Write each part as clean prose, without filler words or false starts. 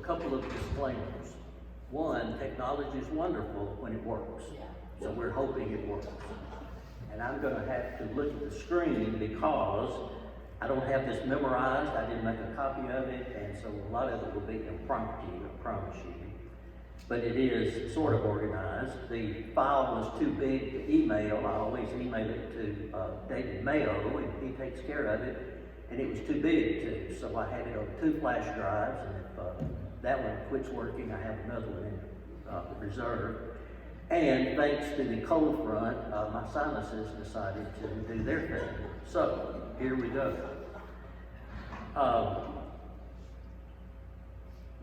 a couple of disclaimers. One, technology is wonderful when it works. So we're hoping it works. And I'm gonna have to look at the screen because I don't have this memorized, I didn't make a copy of it, and so a lot of it will be impromptu, I promise you. But it is sort of organized. The file was too big to email. I always email it to David Mayo, and he takes care of it. And it was too big too, so I had it on 2 flash drives, and if that one quits working, I have another one in reserve. And thanks to the cold front, my sinuses decided to do their thing. So, here we go.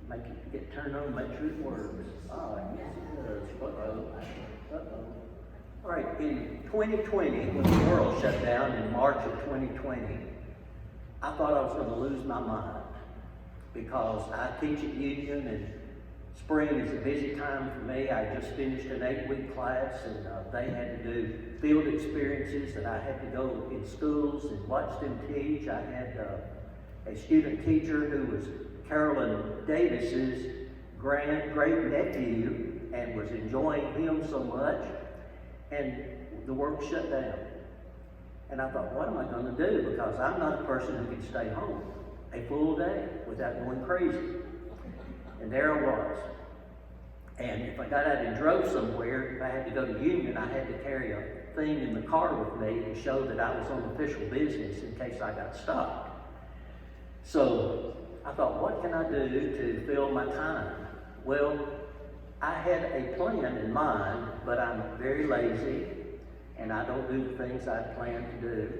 Make it get turned on, make sure it works. Oh, yes it does. Uh-oh. Uh-oh. All right, in 2020, when the world shut down in March of 2020, I thought I was going to lose my mind because I teach at Union and spring is a busy time for me. I just finished an 8-week class and they had to do field experiences that I had to go in schools and watch them teach. I had a student teacher who was Carolyn Davis's great nephew and was enjoying him so much, and the work shut down. And I thought, what am I going to do? Because I'm not a person who can stay home a full day without going crazy. And there I was. And if I got out and drove somewhere, if I had to go to Union, I had to carry a thing in the car with me to show that I was on official business in case I got stopped. So I thought, what can I do to fill my time? Well, I had a plan in mind, but I'm very lazy and I don't do the things I plan to do.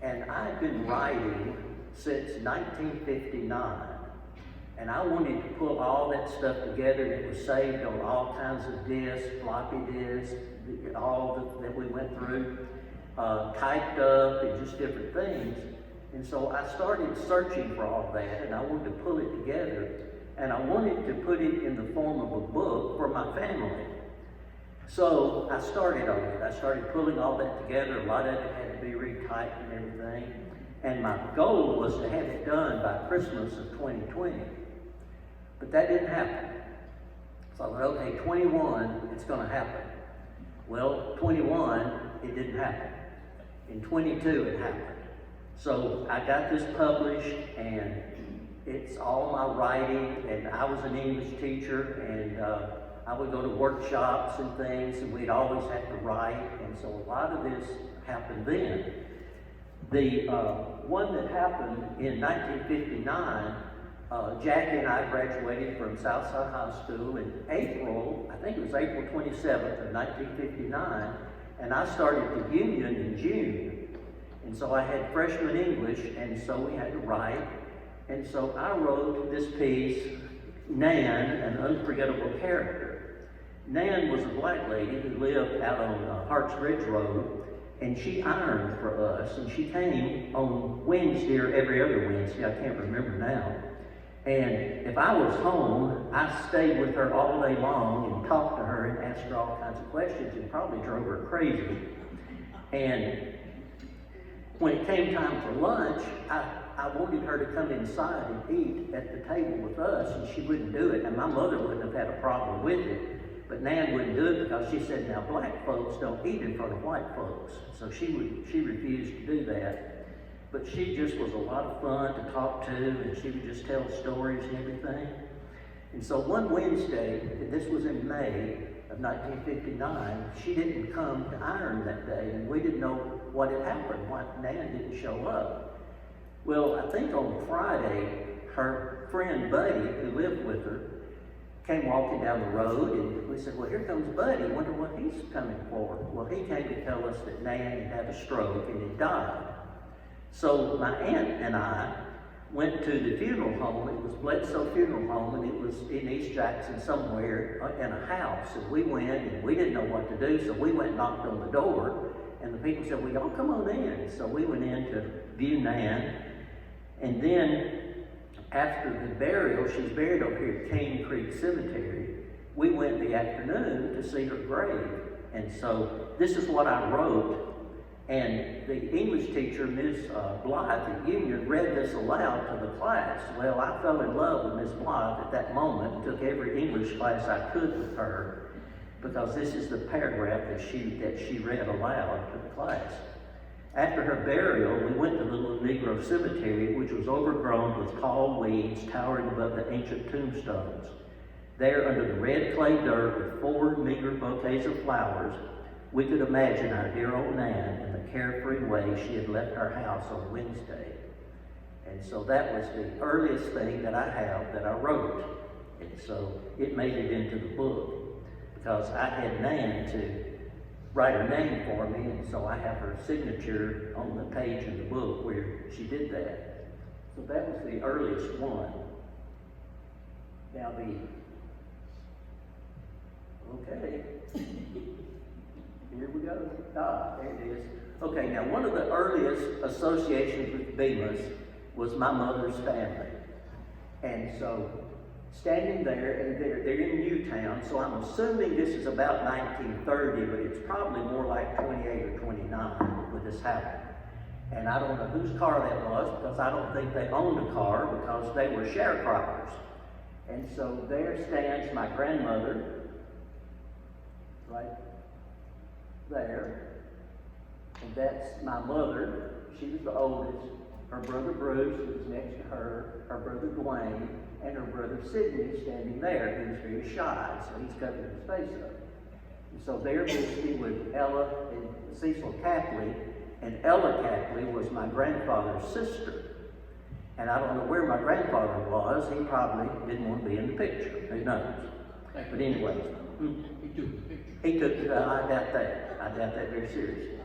And I've been writing since 1959. And I wanted to pull all that stuff together, and it was saved on all kinds of discs, floppy disks, all that we went through, typed up, and just different things. And so I started searching for all that, and I wanted to pull it together, and I wanted to put it in the form of a book for my family. So I started on it. I started pulling all that together. A lot of it had to be retyped and everything. And my goal was to have it done by Christmas of 2020. But that didn't happen. So I thought, okay, 21, it's going to happen. Well, 21, it didn't happen. In 22, it happened. So I got this published, and it's all my writing, and I was an English teacher, and I would go to workshops and things, and we'd always have to write, and so a lot of this happened then. The one that happened in 1959, Jackie and I graduated from Southside High School in April, I think it was April 27th of 1959, and I started the Union in June. And so I had freshman English, and so we had to write. And so I wrote this piece, Nan, an unforgettable character. Nan was a black lady who lived out on Harts Ridge Road, and she ironed for us, and she came on Wednesday or every other Wednesday, I can't remember now. And if I was home, I stayed with her all day long and talked to her and asked her all kinds of questions and probably drove her crazy. And when it came time for lunch, I wanted her to come inside and eat at the table with us, and she wouldn't do it. And my mother wouldn't have had a problem with it, but Nan wouldn't do it because she said, now black folks don't eat in front of white folks. So she refused to do that. But she just was a lot of fun to talk to, and she would just tell stories and everything. And so one Wednesday, and this was in May of 1959, she didn't come to iron that day, and we didn't know what had happened, why Nan didn't show up. Well, I think on Friday, her friend Buddy, who lived with her, came walking down the road, and we said, well, here comes Buddy, wonder what he's coming for. Well, he came to tell us that Nan had had a stroke and had died. So my aunt and I went to the funeral home. It was Bledsoe Funeral Home, and it was in East Jackson somewhere in a house. And we went, and we didn't know what to do, so we went and knocked on the door, and the people said, well, y'all come on in. So we went in to view Nan, and then after the burial, she's buried over here at Cane Creek Cemetery, we went in the afternoon to see her grave. And so this is what I wrote And the English teacher, Miss Blythe at Union, read this aloud to the class. Well, I fell in love with Miss Blythe at that moment and took every English class I could with her, because this is the paragraph that she read aloud to the class. After her burial, we went to the little Negro cemetery, which was overgrown with tall weeds towering above the ancient tombstones. There, under the red clay dirt with 4 meager bouquets of flowers, we could imagine our dear old Nan in the carefree way she had left our house on Wednesday. And so that was the earliest thing that I have that I wrote. And so it made it into the book, because I had Nan to write her name for me, and so I have her signature on the page in the book where she did that. So that was the earliest one. Now okay, here we go. There it is. Okay, now one of the earliest associations with Bemis was my mother's family. And so standing there, and they're in Newtown, so I'm assuming this is about 1930, but it's probably more like 28 or 29 when this happened. And I don't know whose car that was, because I don't think they owned a car, because they were sharecroppers. And so there stands my grandmother, right there, and that's my mother. She was the oldest. Her brother Bruce was next to her, her brother Dwayne, and her brother Sidney standing there. He was very shy, so he's covering his face up. And so they're visiting with Ella and Cecil Capley, and Ella Capley was my grandfather's sister. And I don't know where my grandfather was. He probably didn't want to be in the picture. Who knows? But anyway. He took the picture. He took it. I doubt that. I doubt that very seriously.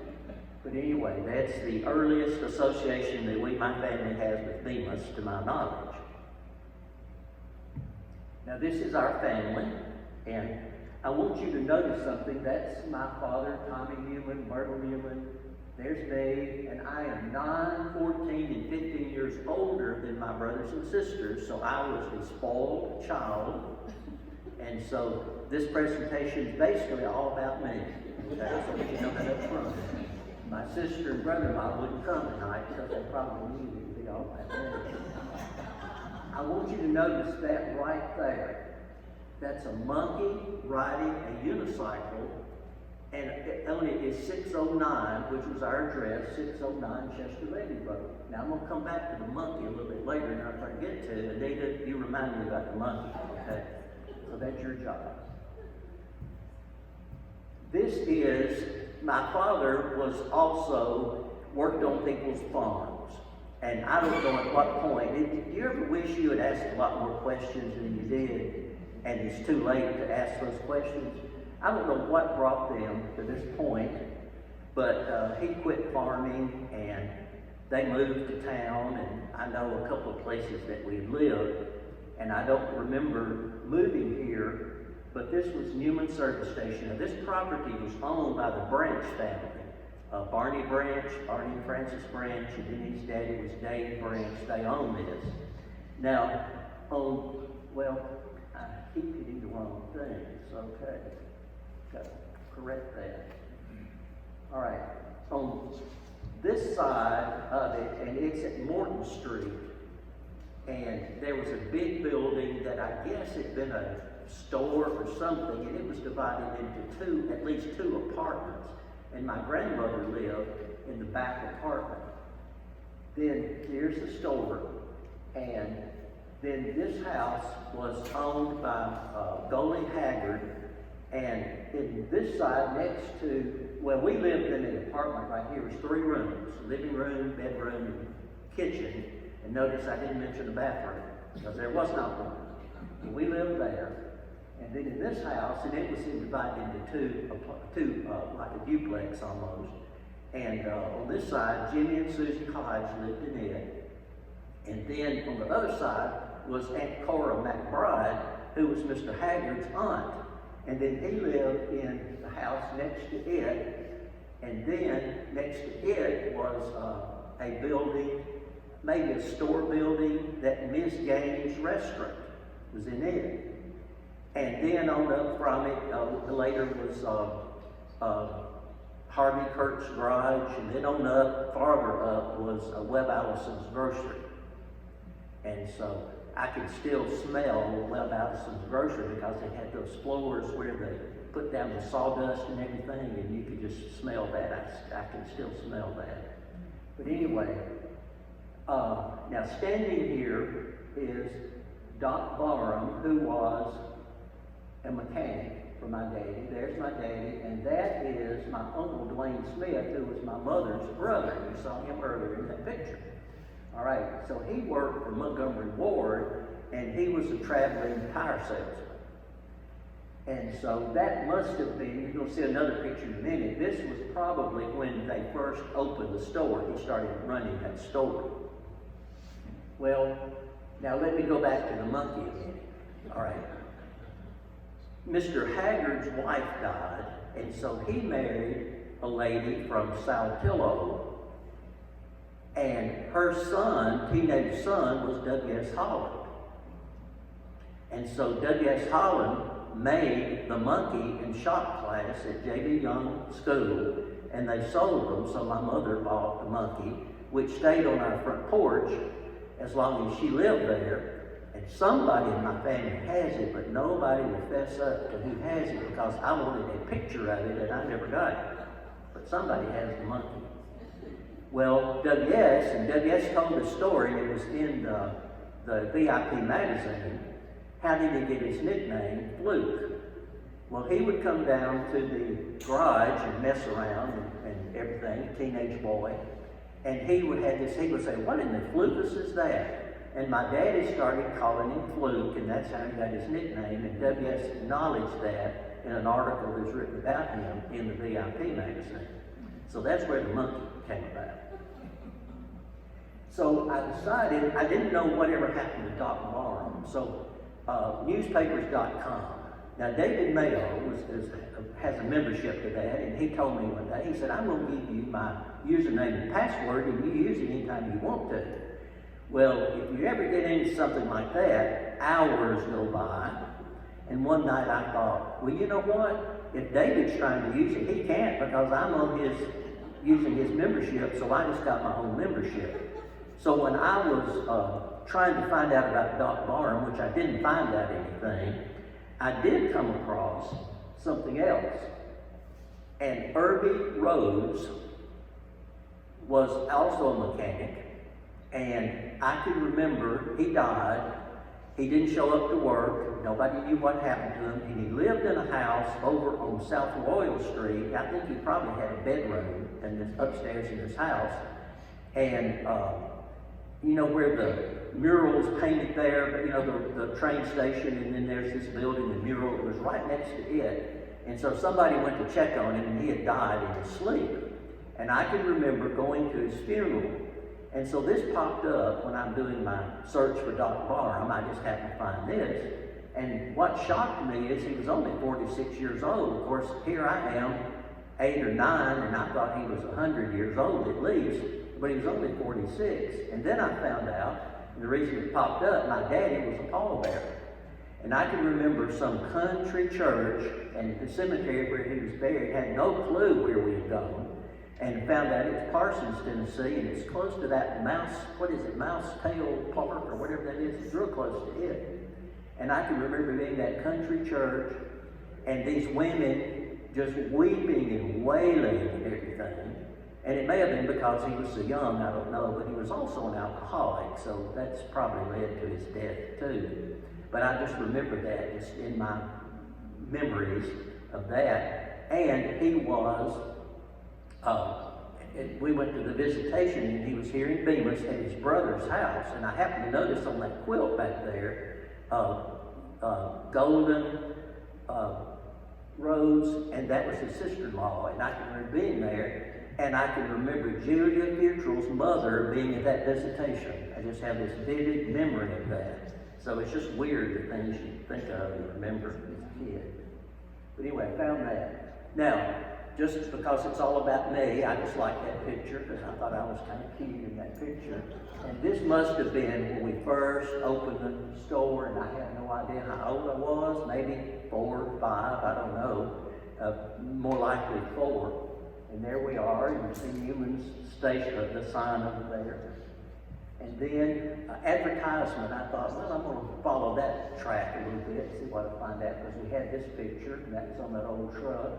But anyway, that's the earliest association that my family has with Bemis, to my knowledge. Now this is our family, and I want you to notice something. That's my father, Tommy Newman, Myrtle Newman. There's me, and I am 9, 14, and 15 years older than my brothers and sisters, so I was the spoiled child. And so this presentation is basically all about me. Okay, so you know that up front. My sister and brother-in-law wouldn't come tonight because they probably knew it would be all about me. I want you to notice that right there. That's a monkey riding a unicycle, and on it is 609, which was our address, 609 Chester Lady Road. Now I'm going to come back to the monkey a little bit later, and I'll try to get to it. Anita, you remind me about the monkey, okay? So that's your job. This is, my father was also worked on people's farms. And I don't know at what point. Do you ever wish you had asked a lot more questions than you did, and it's too late to ask those questions? I don't know what brought them to this point, but he quit farming and they moved to town, and I know a couple of places that we lived, and I don't remember moving here, but this was Newman Service Station. Now, this property was owned by the Branch family. Barney Branch, Barney and Francis Branch, and then his daddy was Dave Branch. They own this. Now, I keep hitting the wrong thing. It's okay. Got to correct that. All right. On this side of it, and it's at Morton Street, and there was a big building that I guess had been a store or something, and it was divided into at least two apartments. And my grandmother lived in the back apartment. Then here's the store, and then this house was owned by Goldie Haggard, and in this side next to, we lived in an apartment right here. It was 3 rooms, living room, bedroom, and kitchen. And notice I didn't mention the bathroom, because there was not one. And we lived there. And then in this house, and it was divided into two, like a duplex almost. And on this side, Jimmy and Susie Hodge lived in it. And then on the other side was Aunt Cora McBride, who was Mr. Haggard's aunt. And then he lived in the house next to it. And then next to it was a building, maybe a store building, that Miss Gaines Restaurant was in it. And then on up from it, later was Harvey Kurt's garage, and then on up, farther up, was Webb Allison's grocery. And so I could still smell Webb Allison's grocery because they had those floors where they put down the sawdust and everything, and you could just smell that. I can still smell that. But anyway, now standing here is Doc Barham, who was a mechanic for my daddy. There's my daddy, and that is my uncle Dwayne Smith, who was my mother's brother. You saw him earlier in that picture. All right, so he worked for Montgomery Ward, and he was a traveling tire salesman. And so that must have been, you're going to see another picture in a minute, this was probably when they first opened the store. He started running that store. Well, now let me go back to the monkey again. All right. Mr. Haggard's wife died, and so he married a lady from Saltillo, and her son, teenage son, was W.S. Holland. And so W.S. Holland made the monkey and shop class at J.B. Young School, and they sold them, so my mother bought the monkey, which stayed on our front porch as long as she lived there. And somebody in my family has it, but nobody will fess up to who has it because I wanted a picture of it and I never got it. But somebody has the monkey. Well, W.S. told a story, it was in the VIP magazine. How did he get his nickname, Fluke? Well, he would come down to the garage and mess around and everything, a teenage boy, and he would say, what in the flukus is that? And my daddy started calling him Fluke, and that's how he got his nickname, and W.S. acknowledged that in an article that was written about him in the VIP magazine. So that's where the monkey came about. So I decided, I didn't know whatever happened to Doc Barham, so newspapers.com. Now David Mayo has a membership to that, and he told me one day, he said, I'm going to give you my username and password, and you use it anytime you want to. Well, if you ever get into something like that, hours go by, and one night I thought, well, you know what? If David's trying to use it, he can't because I'm on using his membership, so I just got my own membership. So when I was trying to find out about Doc Barham, which I didn't find out anything, I did come across something else. And Irby Rhodes was also a mechanic, and I can remember he died. He didn't show up to work. Nobody knew what happened to him. And he lived in a house over on South Royal Street. I think he probably had a bedroom upstairs in his house. And you know where the mural's painted there, but you know the train station, and then there's this building, the mural, it was right next to it. And so somebody went to check on him, and he had died in his sleep. And I can remember going to his funeral. And so this popped up when I'm doing my search for Doc Barham. I just happened to find this. And what shocked me is he was only 46 years old. Of course, here I am, 8 or 9, and I thought he was 100 years old at least. But he was only 46. And then I found out, and the reason it popped up, my daddy was a pallbearer. And I can remember some country church, and the cemetery where he was buried had no clue where we had gone. And found out it's Parsons, Tennessee, and it's close to that Mouse Tail Park, or whatever that is. It's real close to it. And I can remember being in that country church, and these women just weeping and wailing and everything. And it may have been because he was so young, I don't know, but he was also an alcoholic, so that's probably led to his death too. But I just remember that just in my memories of that. And he was, we went to the visitation, and he was here in Bemis at his brother's house, and I happened to notice on that quilt back there, golden rose, and that was his sister-in-law, and I can remember being there. And I can remember Julia Futrell's mother being at that visitation. I just have this vivid memory of that. So it's just weird the things you think of and remember as a kid. But anyway, I found that. Now, just because it's all about me, I just like that picture because I thought I was kind of cute in that picture. And this must have been when we first opened the store, and I had no idea how old I was, maybe 4 or 5, I don't know, more likely 4. And there we are, you see Newman's station, the sign over there. And then advertisement, I thought, well, I'm going to follow that track a little bit, see what I find out, because we had this picture, and that was on that old truck.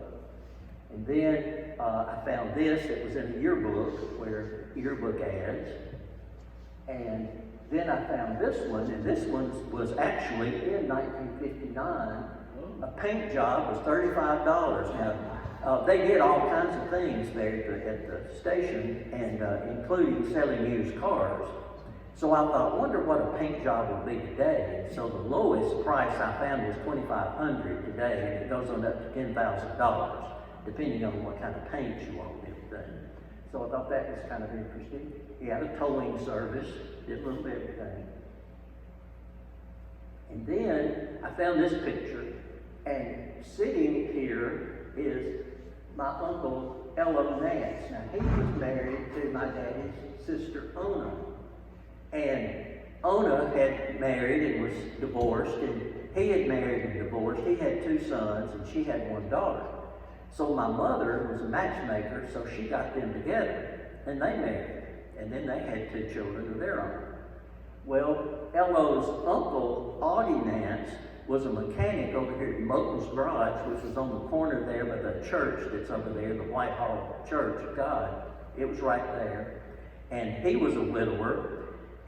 And then I found this, it was in a yearbook, where yearbook ads. And then I found this one, and this one was actually in 1959. A paint job was $35. Now, they did all kinds of things there at the station, and including selling used cars. So I thought, wonder what a paint job would be today. And so the lowest price I found was $2,500 today, and it goes on up to $10,000, depending on what kind of paint you want and everything. So I thought that was kind of interesting. He had a towing service, did a little bit of everything. And then I found this picture, and sitting here is my uncle, Ella Nance. Now, he was married to my daddy's sister, Ona. And Ona had married and was divorced, and he had married and divorced. He had 2 sons, and she had 1 daughter. So my mother was a matchmaker, so she got them together, and they married. And then they had 2 children of their own. Well, Ella's uncle, Audie Nance, was a mechanic over here at Moten's Garage, which was on the corner there by the church that's over there, the Whitehall Church of God. It was right there. And he was a widower.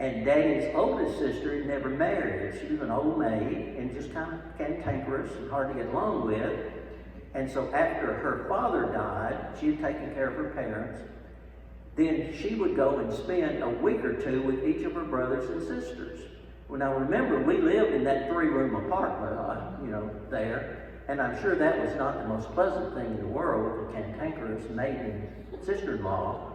And Daddy's oldest sister had never married. She was an old maid and just kind of cantankerous and hard to get along with. And so after her father died, she had taken care of her parents. Then she would go and spend a week or 2 with each of her brothers and sisters. Well, now remember, we lived in that 3-room apartment, there. And I'm sure that was not the most pleasant thing in the world with a cantankerous maiden sister-in-law.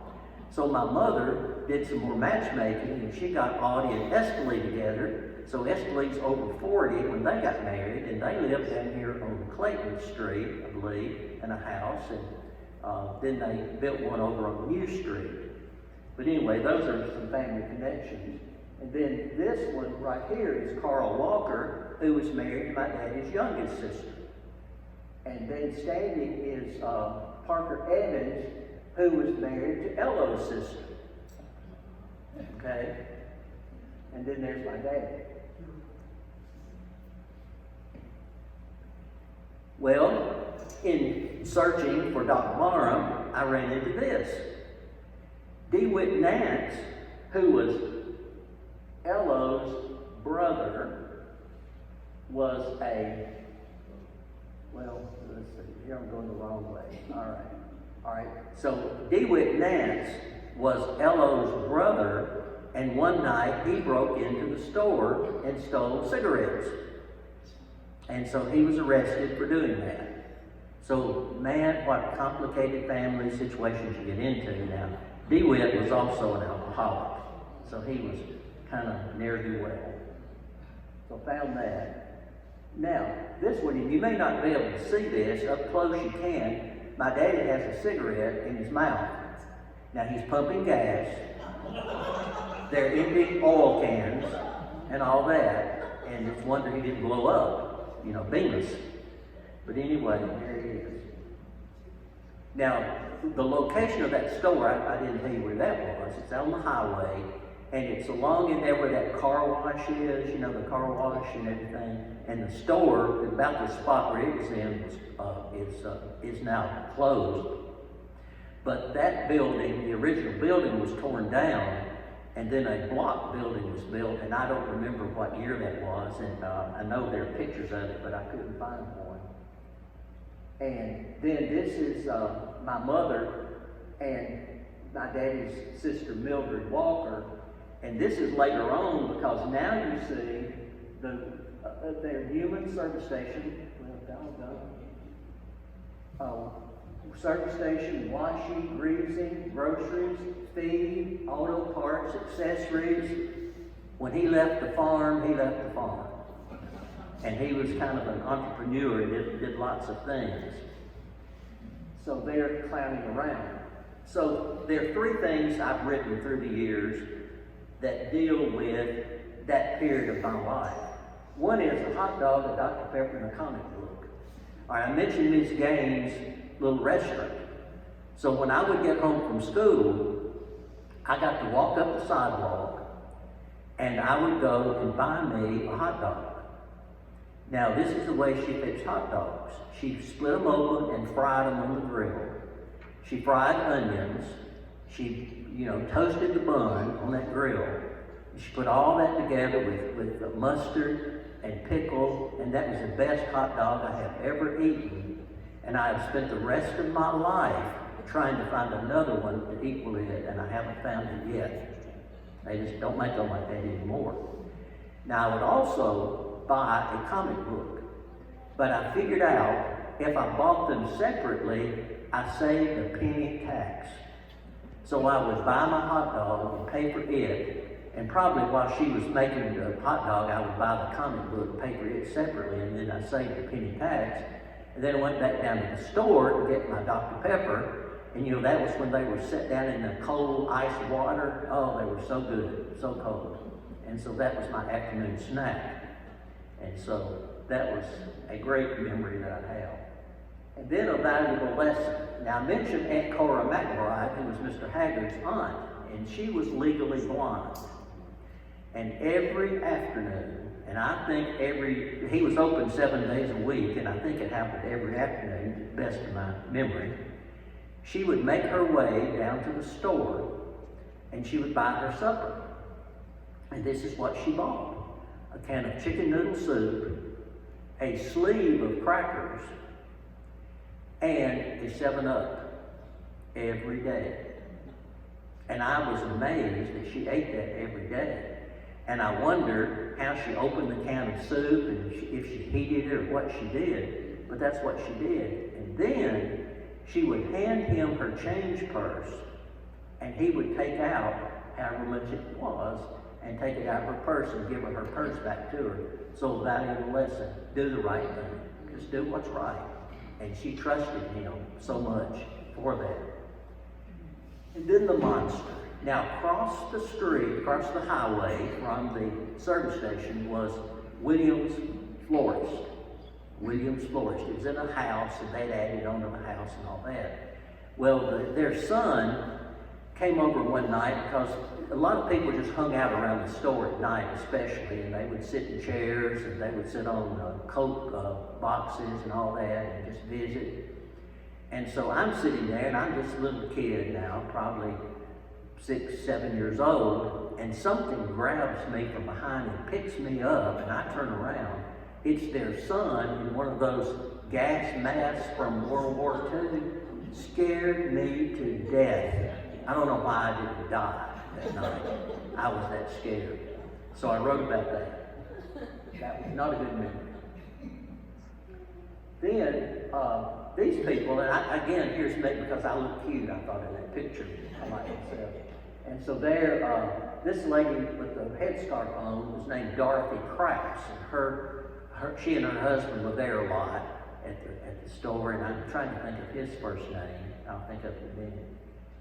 So my mother did some more matchmaking, and she got Audie and Estelle together. So Estele's over 40 when they got married, and they lived down here on Clayton Street, I believe, in a house. And then they built one over on New Street. But anyway, those are some family connections. And then this one right here is Carl Walker, who was married to my daddy's youngest sister. And then standing is Parker Evans, who was married to Ella's sister. Okay? And then there's my dad. Well, in searching for Dr. Barham, I ran into this. DeWitt Nance, who was Ella's brother, was a, well, let's see, here I'm going the wrong way. All right. So DeWitt Nance was Ella's brother, and one night he broke into the store and stole cigarettes. And so he was arrested for doing that. So, man, what complicated family situations you get into now. DeWitt was also an alcoholic, so he was kind of ne'er-do-well. So found that. Now, this one, and you may not be able to see this, up close you can. My daddy has a cigarette in his mouth. Now, he's pumping gas. They're empty oil cans and all that. And it's a wonder he didn't blow up. Bemis. But anyway, there he is. Now, the location of that store, I didn't tell you where that was. It's on the highway, and it's along in there where that car wash is, the car wash and everything. And the store, about the spot where it was in, is now closed. But that building, the original building, was torn down, and then a block building was built, and I don't remember what year that was, and I know there are pictures of it, but I couldn't find one. And then this is my mother and my daddy's sister, Mildred Walker, and this is later on, because now you see their Newman service station, service station, washing, greasing, groceries, feed, auto parts, accessories. When he left the farm, he left the farm. And he was kind of an entrepreneur and did lots of things. So they're clowning around. So there are 3 things I've written through the years that deal with that period of my life. One is a hot dog, a Dr. Pepper, and a comic book. All right, I mentioned Ms. Gaines' little restaurant. So when I would get home from school, I got to walk up the sidewalk and I would go and buy me a hot dog. Now this is the way she fixed hot dogs. She split them open and fried them on the grill. She fried onions. She, toasted the bun on that grill. She put all that together with the mustard and pickle, and that was the best hot dog I have ever eaten. And I have spent the rest of my life trying to find another one to equal it, and I haven't found it yet. They just don't make them like that anymore. Now I would also buy a comic book, but I figured out if I bought them separately, I saved a penny tax. So I would buy my hot dog and pay for it, and probably while she was making the hot dog, I would buy the comic book and pay for it separately, and then I saved the penny tax. And then I went back down to the store to get my Dr. Pepper, and that was when they were set down in the cold iced water. Oh, they were so good, so cold. And so that was my afternoon snack. And so that was a great memory that I have. And then a valuable lesson. Now I mentioned Aunt Cora McBride, who was Mr. Haggard's aunt, and she was legally blind. And every afternoon, and I think he was open 7 days a week, and I think it happened every afternoon, to the best of my memory, she would make her way down to the store, and she would buy her supper. And this is what she bought: a can of chicken noodle soup, a sleeve of crackers, and a 7-Up every day. And I was amazed that she ate that every day. And I wondered how she opened the can of soup and if she heated it or what she did. But that's what she did. And then she would hand him her change purse, and he would take out however much it was and take it out of her purse and give her purse back to her. So valuable lesson: do the right thing. Just do what's right. And she trusted him so much for that. And then the monster. Now across the street, across the highway from the service station was Williams Florist. Williams Florist. It was in a house, and they'd added onto the house and all that. Well, their son came over one night because a lot of people just hung out around the store at night especially, and they would sit in chairs and they would sit on Coke boxes and all that and just visit. And so I'm sitting there, and I'm just a little kid now, probably 6, 7 years old, and something grabs me from behind and picks me up, and I turn around. It's their son in one of those gas masks from World War II. Scared me to death. I don't know why I didn't die that night. I was that scared. So I wrote about that. That was not a good memory. Then, these people, and again, here's me because I look cute, I thought, in that picture. I like myself. And so there, this lady with the headscarf on was named Dorothy Krause, and she and her husband were there a lot at the store, and I'm trying to think of his first name. I'll think of it in a minute.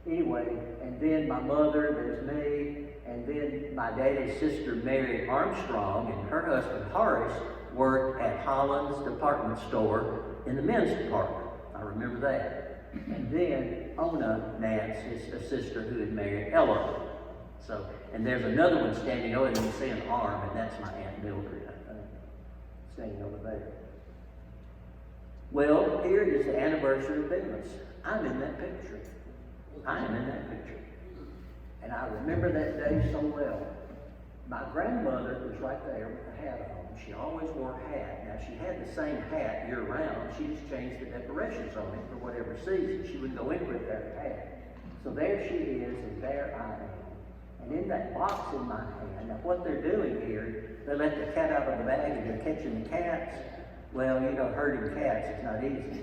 Anyway, and then my mother, there's me, and then my daddy's sister, Mary Armstrong, and her husband, Horace, worked at Holland's department store in the men's department. I remember that. And then Ona Nance is a sister who had married Ella. So, and there's another one standing over there, you can see an arm, and that's my Aunt Mildred, I think, standing over there. Well, here is the anniversary of Bemis. I'm in that picture. I am in that picture. And I remember that day so well. My grandmother was right there with the hat on. She always wore a hat. Now, she had the same hat year round. She just changed the decorations on it for whatever season. She would go in with that hat. So there she is, and there I am. And in that box in my hand, now what they're doing here, they let the cat out of the bag and they're catching the cats. Well, herding cats is not easy.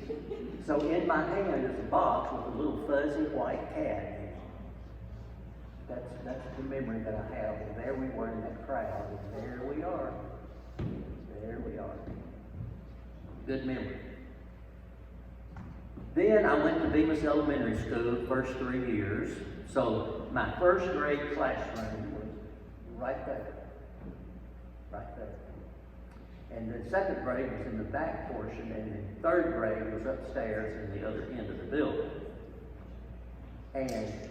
So in my hand is a box with a little fuzzy white cat in it. That's the memory that I have. And there we were in that crowd, and there we are. There we are. Good memory. Then I went to Bemis Elementary School the first 3 years. So my first grade classroom was right there. Right there. And then second grade was in the back portion, and then third grade was upstairs in the other end of the building. And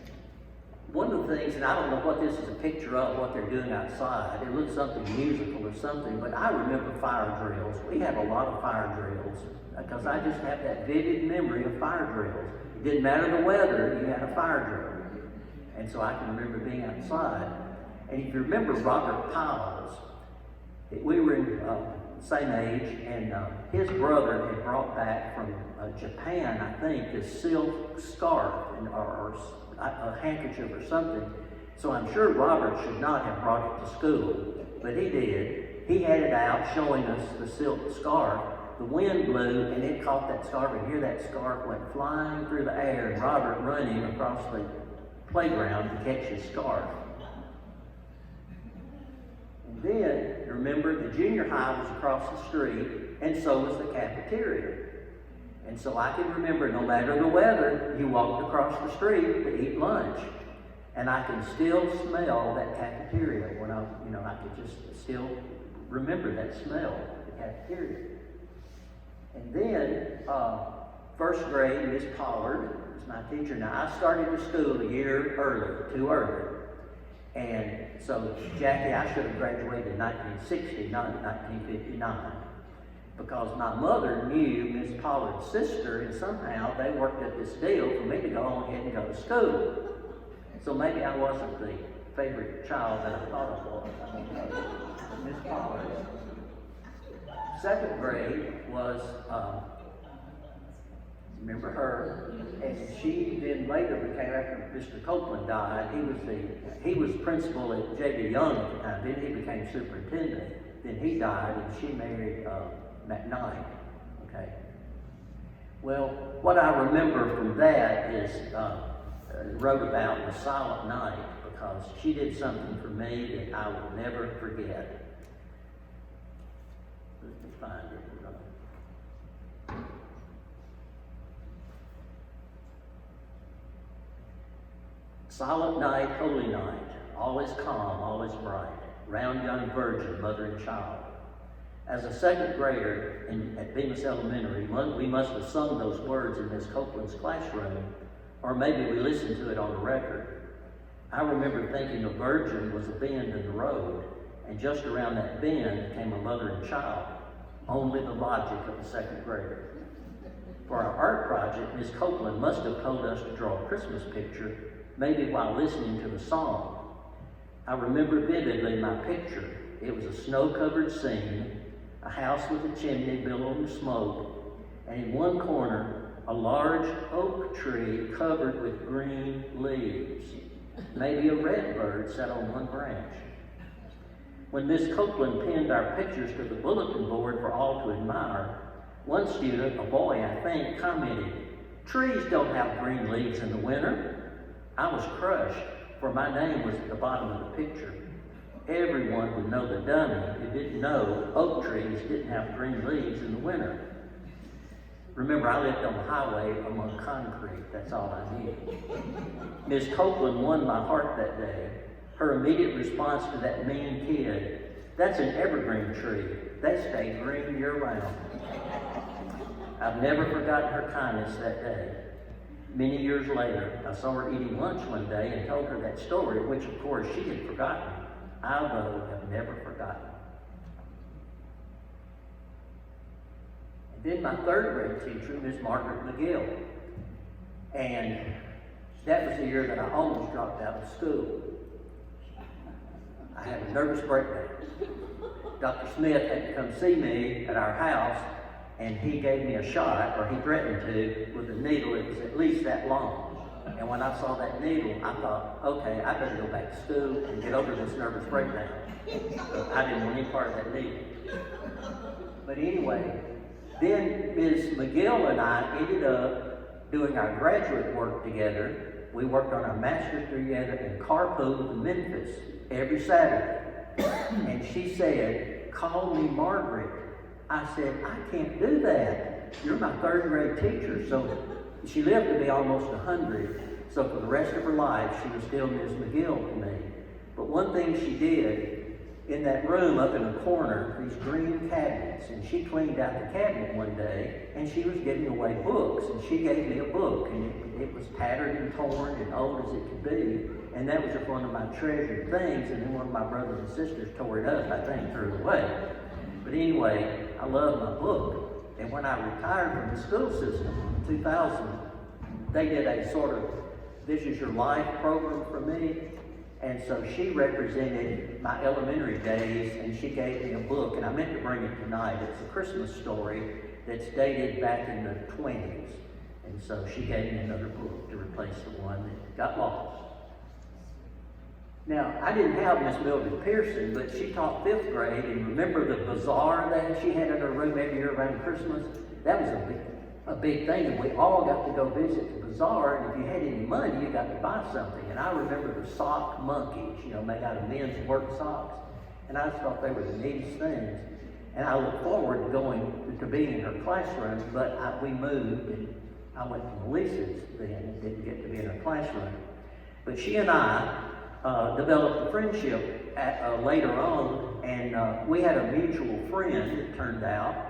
one of the things, and I don't know what this is a picture of, what they're doing outside. It looks something musical or something, but I remember fire drills. We had a lot of fire drills because I just have that vivid memory of fire drills. It didn't matter the weather, you had a fire drill. And so I can remember being outside. And if you remember Robert Piles, we were in same age, and his brother had brought back from Japan, I think, this silk scarf or a handkerchief or something. So I'm sure Robert should not have brought it to school, but he did. He had it out showing us the silk scarf. The wind blew and it caught that scarf, and here that scarf went flying through the air, and Robert running across the playground to catch his scarf. And then, remember, the junior high was across the street, and so was the cafeteria. And so I can remember, no matter the weather, you walked across the street to eat lunch. And I can still smell that cafeteria when I could just still remember that smell, the cafeteria. And then, first grade, Miss Pollard was my teacher. Now, I started to school a year early, too early. And so, Jackie, I should have graduated in 1960, not in 1959. Because my mother knew Miss Pollard's sister, and somehow they worked out this deal for me to go on ahead and go to school. So maybe I wasn't the favorite child that I thought I was. I don't know. Miss Pollard. Second grade was, remember her, and she then later became, after Mr. Copeland died, he was principal at J.B. Young at the time. Then he became superintendent. Then he died, and she married McKnight. Okay. Well, what I remember from that is wrote about the Silent Night, because she did something for me that I will never forget. Let me find it. Silent night, holy night, all is calm, all is bright, round young virgin, mother and child. As a second grader at Bemis Elementary, we must have sung those words in Miss Copeland's classroom, or maybe we listened to it on the record. I remember thinking a virgin was a bend in the road, and just around that bend came a mother and child. Only the logic of a second grader. For our art project, Miss Copeland must have told us to draw a Christmas picture, maybe while listening to the song. I remember vividly my picture. It was a snow-covered scene, a house with a chimney billowing smoke, and in one corner, a large oak tree covered with green leaves. Maybe a red bird sat on one branch. When Miss Copeland pinned our pictures to the bulletin board for all to admire, one student, a boy I think, commented, "Trees don't have green leaves in the winter." I was crushed, for my name was at the bottom of the picture. Everyone would know the dummy who didn't know oak trees didn't have green leaves in the winter. Remember, I lived on the highway among concrete. That's all I knew. Miss Copeland won my heart that day. Her immediate response to that mean kid, "That's an evergreen tree. They stay green year-round." I've never forgotten her kindness that day. Many years later, I saw her eating lunch one day and told her that story, which of course she had forgotten. I, though, have never forgotten. And then my third grade teacher, Miss Margaret McGill. And that was the year that I almost dropped out of school. I had a nervous breakdown. Dr. Smith had to come see me at our house, and he gave me a shot, or he threatened to, with a needle. It was at least that long. And when I saw that needle, I thought, okay, I better go back to school and get over this nervous breakdown. But I didn't want any part of that needle. But anyway, then Ms. McGill and I ended up doing our graduate work together. We worked on our master's together and carpooled to Memphis every Saturday. And she said, "Call me Margaret." I said, "I can't do that. You're my third grade teacher." So she lived to be almost 100. So for the rest of her life, she was still Ms. McGill to me. But one thing she did, in that room up in the corner, these green cabinets, and she cleaned out the cabinet one day, and she was giving away books, and she gave me a book, and it was tattered and torn and old as it could be. And that was one of my treasured things. And then one of my brothers and sisters tore it up, I think, threw it away. But anyway, I love my book. And when I retired from the school system in 2000, they did a sort of This Is Your Life program for me. And so she represented my elementary days, and she gave me a book, and I meant to bring it tonight. It's a Christmas story that's dated back in the 20s. And so she gave me another book to replace the one that got lost. Now, I didn't have Miss Mildred Pearson, but she taught 5th grade, and remember the bazaar that she had in her room every year around Christmas? That was a big thing, and we all got to go visit the bazaar, and if you had any money, you got to buy something. And I remember the sock monkeys, made out of men's work socks, and I just thought they were the neatest things. And I looked forward to going to being in her classroom, but we moved, and I went to Malesus then, and didn't get to be in her classroom. But she and I developed a friendship later on, and we had a mutual friend, it turned out.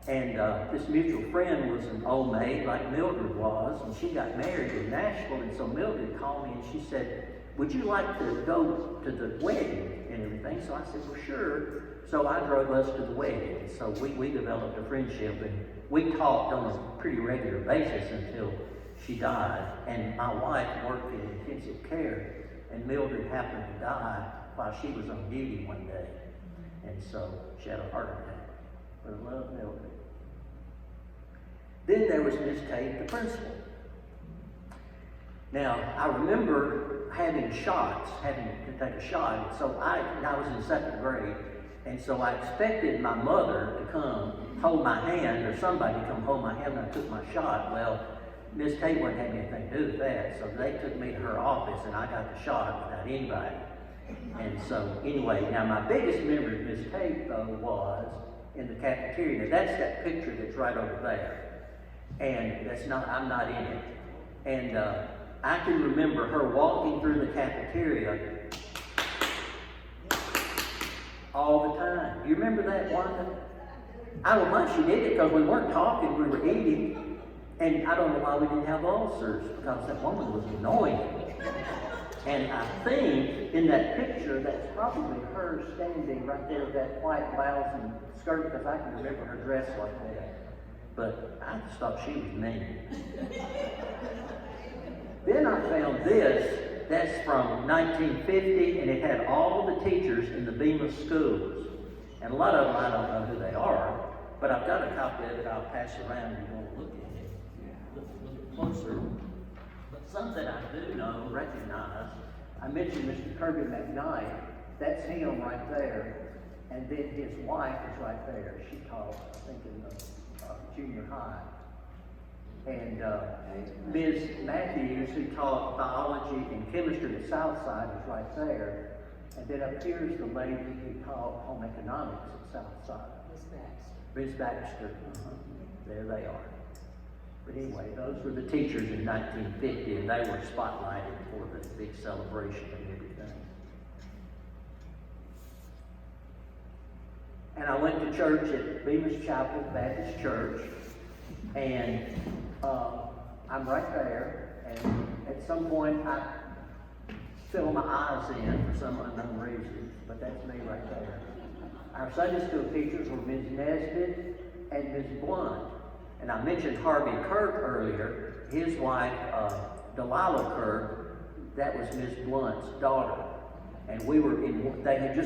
And this mutual friend was an old maid like Mildred was, and she got married in Nashville, and so Mildred called me and she said, would you like to go to the wedding and everything? So I said, well, sure. So I drove us to the wedding, and so we developed a friendship, and we talked on a pretty regular basis until she died. And my wife worked in intensive care, and Mildred happened to die while she was on duty one day, and so she had a heart attack. But I love Mildred. Then there was Miss Tate, the principal. Now, I remember having to take a shot. And so I was in 2nd grade, and so I expected my mother to come hold my hand, or somebody to come hold my hand when I took my shot. Well, Miss Tate wouldn't have anything to do with that, so they took me to her office, and I got the shot without anybody. And so, anyway, now my biggest memory of Miss Tate, though, was in the cafeteria. Now, that's that picture that's right over there. And I'm not in it. And I can remember her walking through the cafeteria all the time. You remember that, Wanda? I don't know why she did it, because we weren't talking, we were eating. And I don't know why we didn't have ulcers, because that woman was annoying. And I think in that picture, that's probably her standing right there with that white blouse and skirt, because I can remember her dress like that. But I just thought she was mean. Then I found this. That's from 1950, and it had all the teachers in the Bemis schools. And a lot of them, I don't know who they are, but I've got a copy of it. I'll pass around if you want to look at it. Look closer. But something I do know, recognize, I mentioned Mr. Kirby McKnight. That's him right there. And then his wife is right there. She taught, I think, in the junior high. And Ms. Matthews, who taught biology and chemistry at Southside, is right there. And then up here is the lady who taught home economics at Southside. Ms. Baxter. There they are. But anyway, those were the teachers in 1950, and they were spotlighted for the big celebration and everything. And I went to church at Bemis Chapel Baptist Church, and I'm right there, and at some point I fill my eyes in for some unknown reason, but that's me right there. Our Sunday school teachers were Ms. Nesbitt and Ms. Blunt. And I mentioned Harvey Kirk earlier. His wife, Delilah Kirk, that was Ms. Blunt's daughter. And we were they had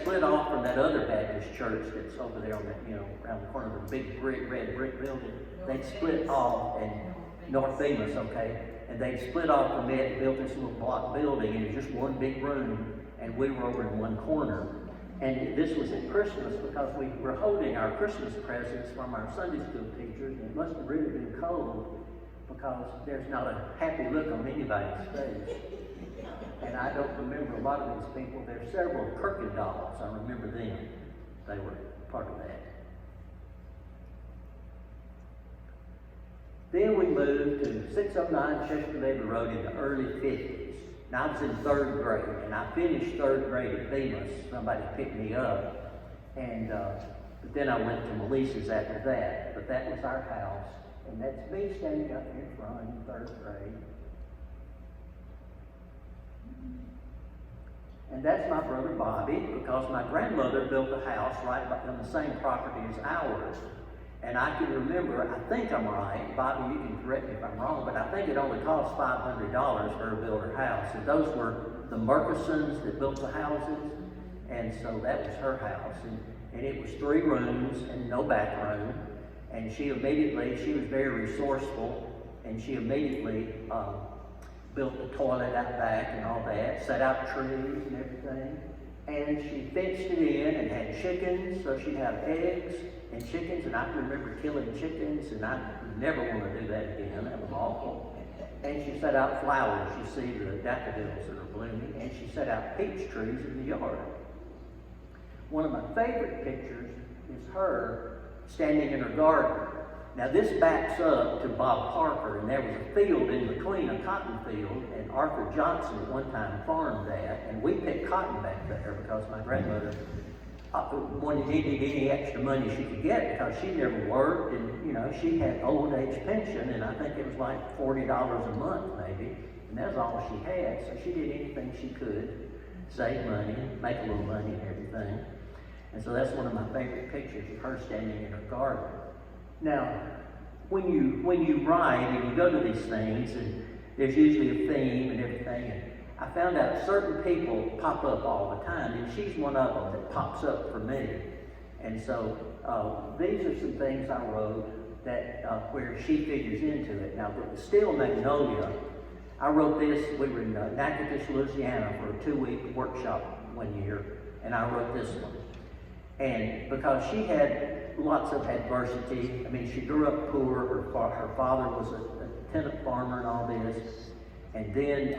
split off from that other Baptist church that's over there on that, around the corner of the big red brick building. They'd split off, and North Bemis, okay? And they'd split off from it and built this little block building, and it was just one big room, and we were over in one corner. And this was at Christmas, because we were holding our Christmas presents from our Sunday school teachers, and it must have really been cold, because there's not a happy look on anybody's face. And I don't remember a lot of these people. There's several Kirkendalls. I remember them. They were part of that. Then we moved to 609 Chester Levy Road in the early 50s. Now I was in 3rd grade, and I finished 3rd grade at Bemis. Somebody picked me up, and but then I went to Malesus after that. But that was our house And that's me standing up here in front in 3rd grade. And that's my brother Bobby, because my grandmother built a house right on the same property as ours. And I can remember, I think I'm right, Bobby, you can correct me if I'm wrong, but I think it only cost $500 for her to build her house. And those were the Murchisons that built the houses, and so that was her house. And it was 3 rooms and no back room. And she was very resourceful, and she immediately built the toilet out back and all that, set out trees and everything. And she fenced it in and had chickens, so she'd have eggs and chickens, and I can remember killing chickens, and I never want to do that again. That was awful. And she set out flowers. You see the daffodils that are blooming, and she set out peach trees in the yard. One of my favorite pictures is her standing in her garden. Now this backs up to Bob Parker, and there was a field in between, a cotton field, and Arthur Johnson at one time farmed that, and we picked cotton back there because my grandmother needed any extra money she could get, because she never worked, and she had old age pension, and I think it was like $40 a month maybe, and that's all she had. So she did anything she could, save money, make a little money and everything. And so that's one of my favorite pictures of her standing in her garden. Now, when you write and you go to these things, and there's usually a theme and everything, and I found out certain people pop up all the time, and she's one of them that pops up for me. And so these are some things I wrote that where she figures into it. Now, the Steel Magnolia, I wrote this. We were in Natchitoches, Louisiana for a 2-week workshop one year, and I wrote this one. And because she had lots of adversity, I mean, she grew up poor. Her father was a tenant farmer and all this. And then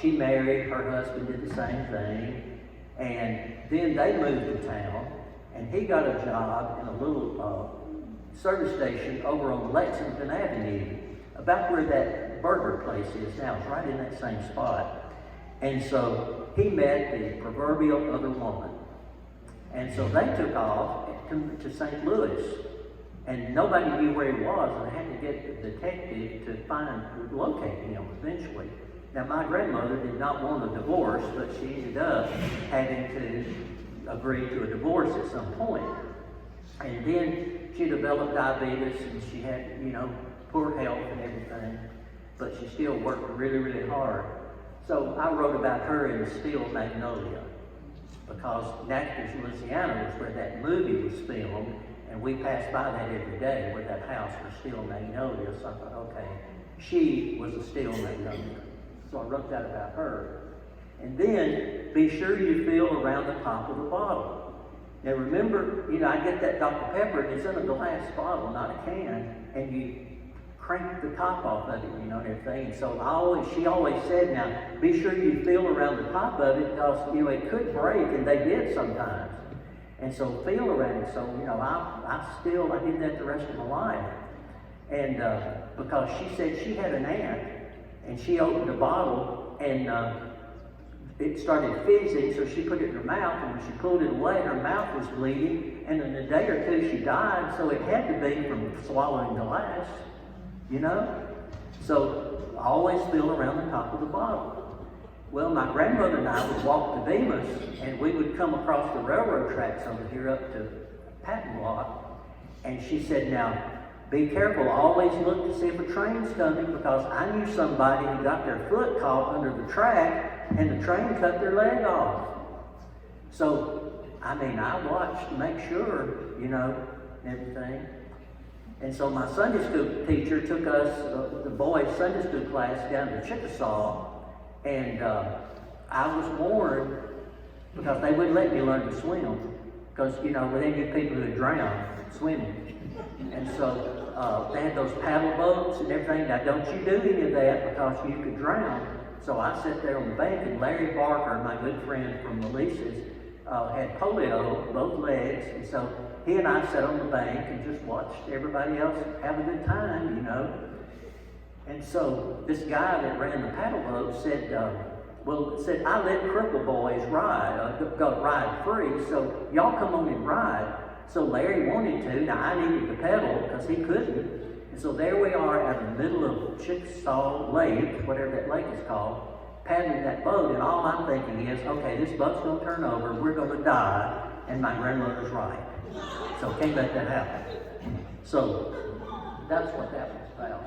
she married, her husband did the same thing. And then they moved to town, and he got a job in a little service station over on Lexington Avenue, about where that burger place is now. It's right in that same spot. And so he met the proverbial other woman. And so they took off to St. Louis, and nobody knew where he was, and they had to get the detective to locate him eventually. Now, my grandmother did not want a divorce, but she ended up having to agree to a divorce at some point. And then she developed diabetes, and she had, poor health and everything, but she still worked really, really hard. So I wrote about her in The Steel Magnolia, because Natchitoches, Louisiana was where that movie was filmed, and we passed by that every day, where that house was Steel Magnolia. So I thought, okay, she was a Steel Magnolia. So I wrote that about her. And then, be sure you feel around the top of the bottle. Now remember, I get that Dr. Pepper, and it's in a glass bottle, not a can, and you crank the top off of it, and everything. And so she always said, now, be sure you feel around the top of it, because, it could break, and they did sometimes. And so feel around it. So, I did that the rest of my life. And because she said she had an aunt, and she opened a bottle, and it started fizzing, so she put it in her mouth, and when she pulled it away, her mouth was bleeding, and in a day or two she died, so it had to be from swallowing glass. So I always feel around the top of the bottle. Well, my grandmother and I would walk to Bemis, and we would come across the railroad tracks over here up to Patent Block, and she said, now, be careful, always look to see if a train's coming, because I knew somebody who got their foot caught under the track, and the train cut their leg off. So, I watched to make sure, everything. And so my Sunday school teacher took us, the boys' Sunday school class, down to Chickasaw, and I was warned, because they wouldn't let me learn to swim, because, they knew people who had drowned swimming. And so they had those paddle boats and everything. Now, don't you do any of that, because you could drown. So I sat there on the bank, and Larry Barker, my good friend from Malesus, had polio, both legs, and so he and I sat on the bank and just watched everybody else have a good time, And so this guy that ran the paddle boat said, I let cripple boys ride free, so y'all come on and ride. So Larry wanted to. Now I needed to pedal because he couldn't. And so there we are out in the middle of Chickasaw Lake, whatever that lake is called, paddling that boat, and all I'm thinking is, okay, this boat's going to turn over, we're going to die, and my grandmother's right. So can't let that happen. So that's what that was about.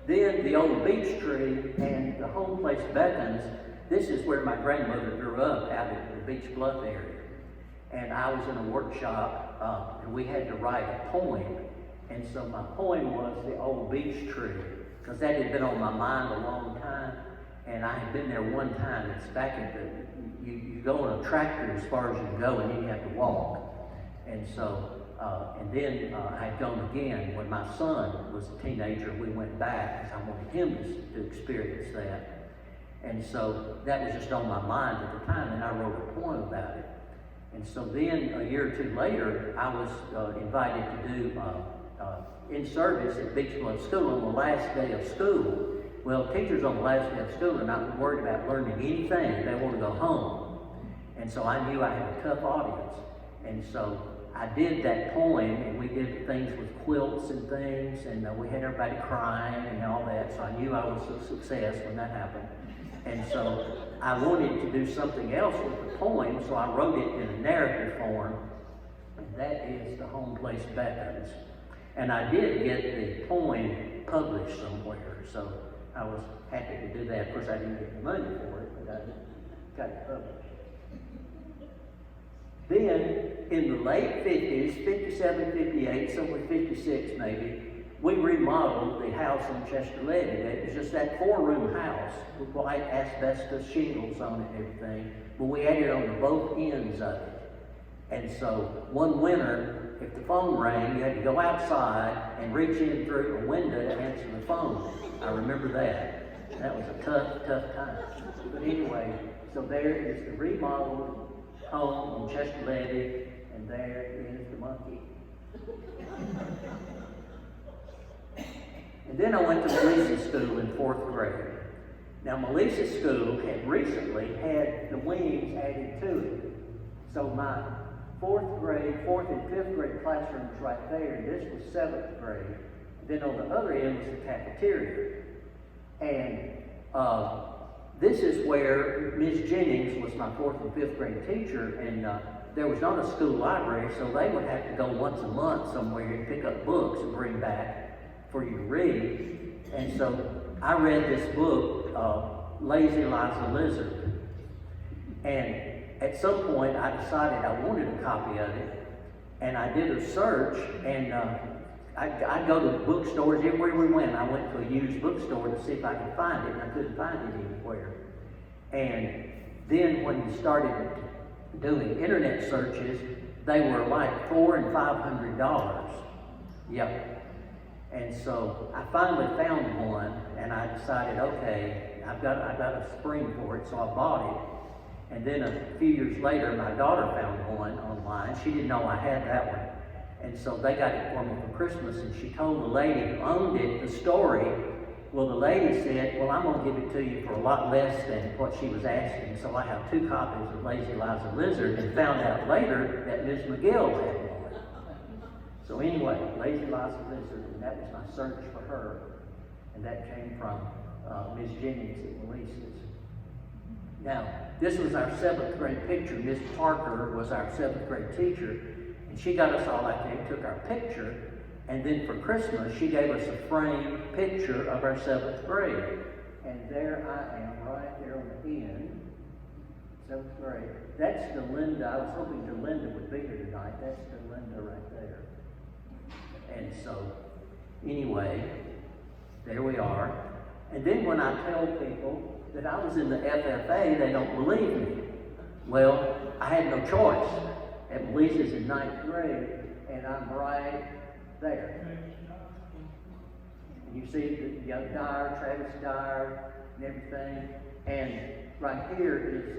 Then the old beech tree and the home place beckons. This is where my grandmother grew up, out in the Beach Bluff area. And I was in a workshop, and we had to write a poem. And so my poem was the old beech tree, because that had been on my mind a long time. And I had been there one time. It's back at the, you go on a tractor as far as you can go, and then you have to walk. And so, and then I had gone again when my son was a teenager. We went back because I wanted him to experience that. And so that was just on my mind at the time, and I wrote a poem about it. And so then a year or two later, I was invited to do in service at Beach Bluff School on the last day of school. Well, teachers on the last day of school are not worried about learning anything. They want to go home. And so I knew I had a tough audience. And so I did that poem, and we did things with quilts and things, and we had everybody crying and all that. So I knew I was a success when that happened. And so I wanted to do something else with the poem, so I wrote it in a narrative form, and that is The Home Place Beckons. And I did get the poem published somewhere, so I was happy to do that. Of course, I didn't get the money for it, but I got it published. Then, in the late 50s, 57, 58, somewhere 56 maybe, we remodeled the house in Chester Levy. It was just that 4-room house with white asbestos shingles on it and everything, but we added on to both ends of it. And so, one winter, if the phone rang, you had to go outside and reach in through a window to answer the phone. I remember that. That was a tough, tough time. But anyway, so there is the remodeled home in Chester Levy, and there is the monkey. And then I went to Malesus School in 4th grade. Now, Malesus School had recently had the wings added to it. So my 4th and 5th grade classroom was right there, and this was 7th grade. Then on the other end was the cafeteria. And this is where Ms. Jennings was my 4th and 5th grade teacher, and there was not a school library, so they would have to go once a month somewhere and pick up books and bring back for you to read. And so I read this book, Lazy Liza Lizard. And at some point I decided I wanted a copy of it, and I did a search, and I'd go to bookstores everywhere we went. I went to a used bookstore to see if I could find it, and I couldn't find it anywhere. And then when we started doing internet searches, they were like $400 and $500. Yep. And so I finally found one, and I decided, okay, I've got a spring for it, so I bought it. And then a few years later, my daughter found one online. She didn't know I had that one. And so they got it for me for Christmas, and she told the lady who owned it the story. Well, the lady said, well, I'm going to give it to you for a lot less than what she was asking. So I have 2 copies of Lazy Liza Lizard, and found out later that Ms. McGill had one. So anyway, Lazy Liza Lizard, and that was my search for her. And that came from Ms. Jennings at Malesus. Now, this was our 7th grade picture. Miss Parker was our 7th grade teacher. And she got us all out there and took our picture. And then for Christmas, she gave us a framed picture of our 7th grade. And there I am, right there on the end, 7th grade. That's Delinda. I was hoping Delinda would be here tonight. That's Delinda right there. And so, anyway, there we are. And then when I tell people that I was in the FFA, they don't believe me. Well, I had no choice. At Malesus in 9th grade, and I'm right there. And you see the young Dyer, Travis Dyer, and everything. And right here is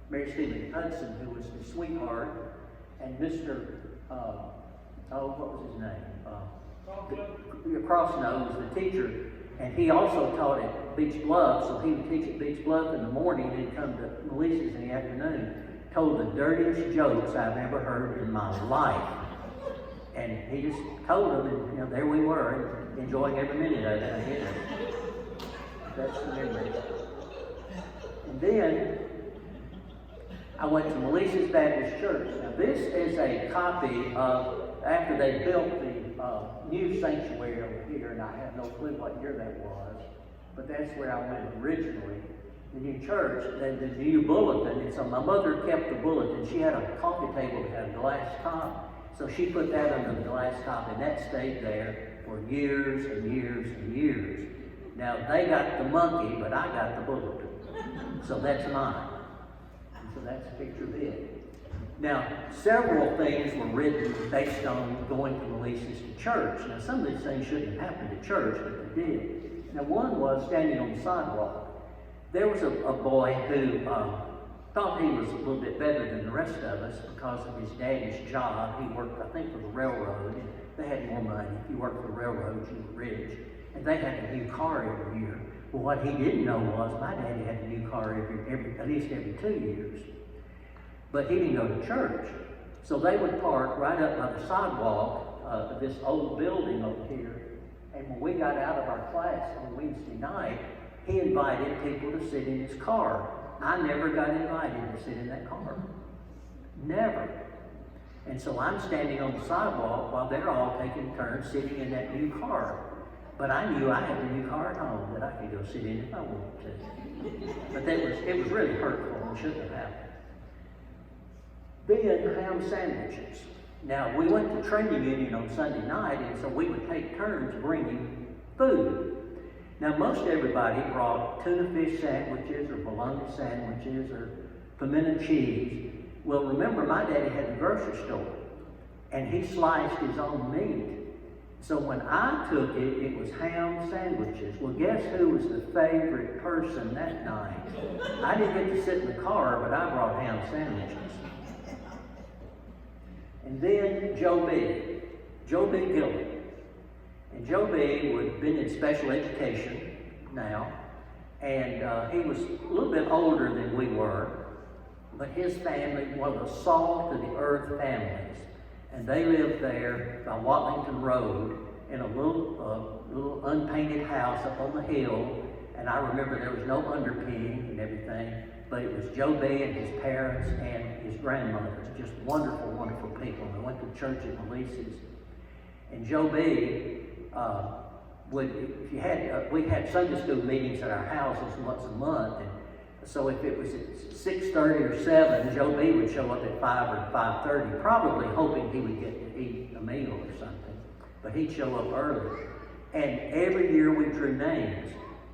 Mary Stephen Hudson, who was the sweetheart, and Mr. What was his name? Crossnose, the teacher. And he also taught at Beach Bluff, so he would teach at Beach Bluff in the morning and then come to Malesus in the afternoon. Told the dirtiest jokes I've ever heard in my life. And he just told them, and you know, there we were, enjoying every minute of it. I guess. That's the memory. And then I went to Malesus Baptist Church. Now this is a copy of after they built the new sanctuary over here, and I have no clue what year that was, but that's where I went originally. The new church, the new bulletin, and so my mother kept the bulletin. She had a coffee table that had a glass top, so she put that under the glass top, and that stayed there for years and years and years. Now they got the monkey, but I got the bulletin, so that's mine. And so that's a picture of it. Now, several things were written based on going to Malesus to church. Now, some of these things shouldn't have happened to church, but they did. Now, one was standing on the sidewalk. There was a boy who thought he was a little bit better than the rest of us because of his daddy's job. He worked, I think, for the railroad, and they had more money. If you worked for the railroad, you were rich. And they had a new car every year. Well, what he didn't know was my daddy had a new car at least every 2 years. But he didn't go to church. So they would park right up by the sidewalk of this old building over here. And when we got out of our class on Wednesday night, he invited people to sit in his car. I never got invited to sit in that car. Never. And so I'm standing on the sidewalk while they're all taking turns sitting in that new car. But I knew I had a new car at home that I could go sit in if I wanted to. But it was really hurtful and shouldn't have happened. Then ham sandwiches. Now, we went to training union on Sunday night, and so we would take turns bringing food. Now, most everybody brought tuna fish sandwiches or bologna sandwiches or pimento cheese. Well, remember, my daddy had the grocery store, and he sliced his own meat. So when I took it, it was ham sandwiches. Well, guess who was the favorite person that night? I didn't get to sit in the car, but I brought ham sandwiches. And then Joe B. Gillen. And Joe B. had been in special education now, and he was a little bit older than we were, but his family was a salt of the earth families. And they lived there by Watlington Road in a little unpainted house up on the hill. And I remember there was no underpinning and everything, but it was Joe B. and his parents and his grandmothers. Just wonderful, wonderful people. And I went to church at Malesus. And Joe B. We had Sunday school meetings at our houses once a month. And so if it was at 6:30 or 7, Joe B. would show up at 5 or 5:30, probably hoping he would get to eat a meal or something. But he'd show up early. And every year we drew names.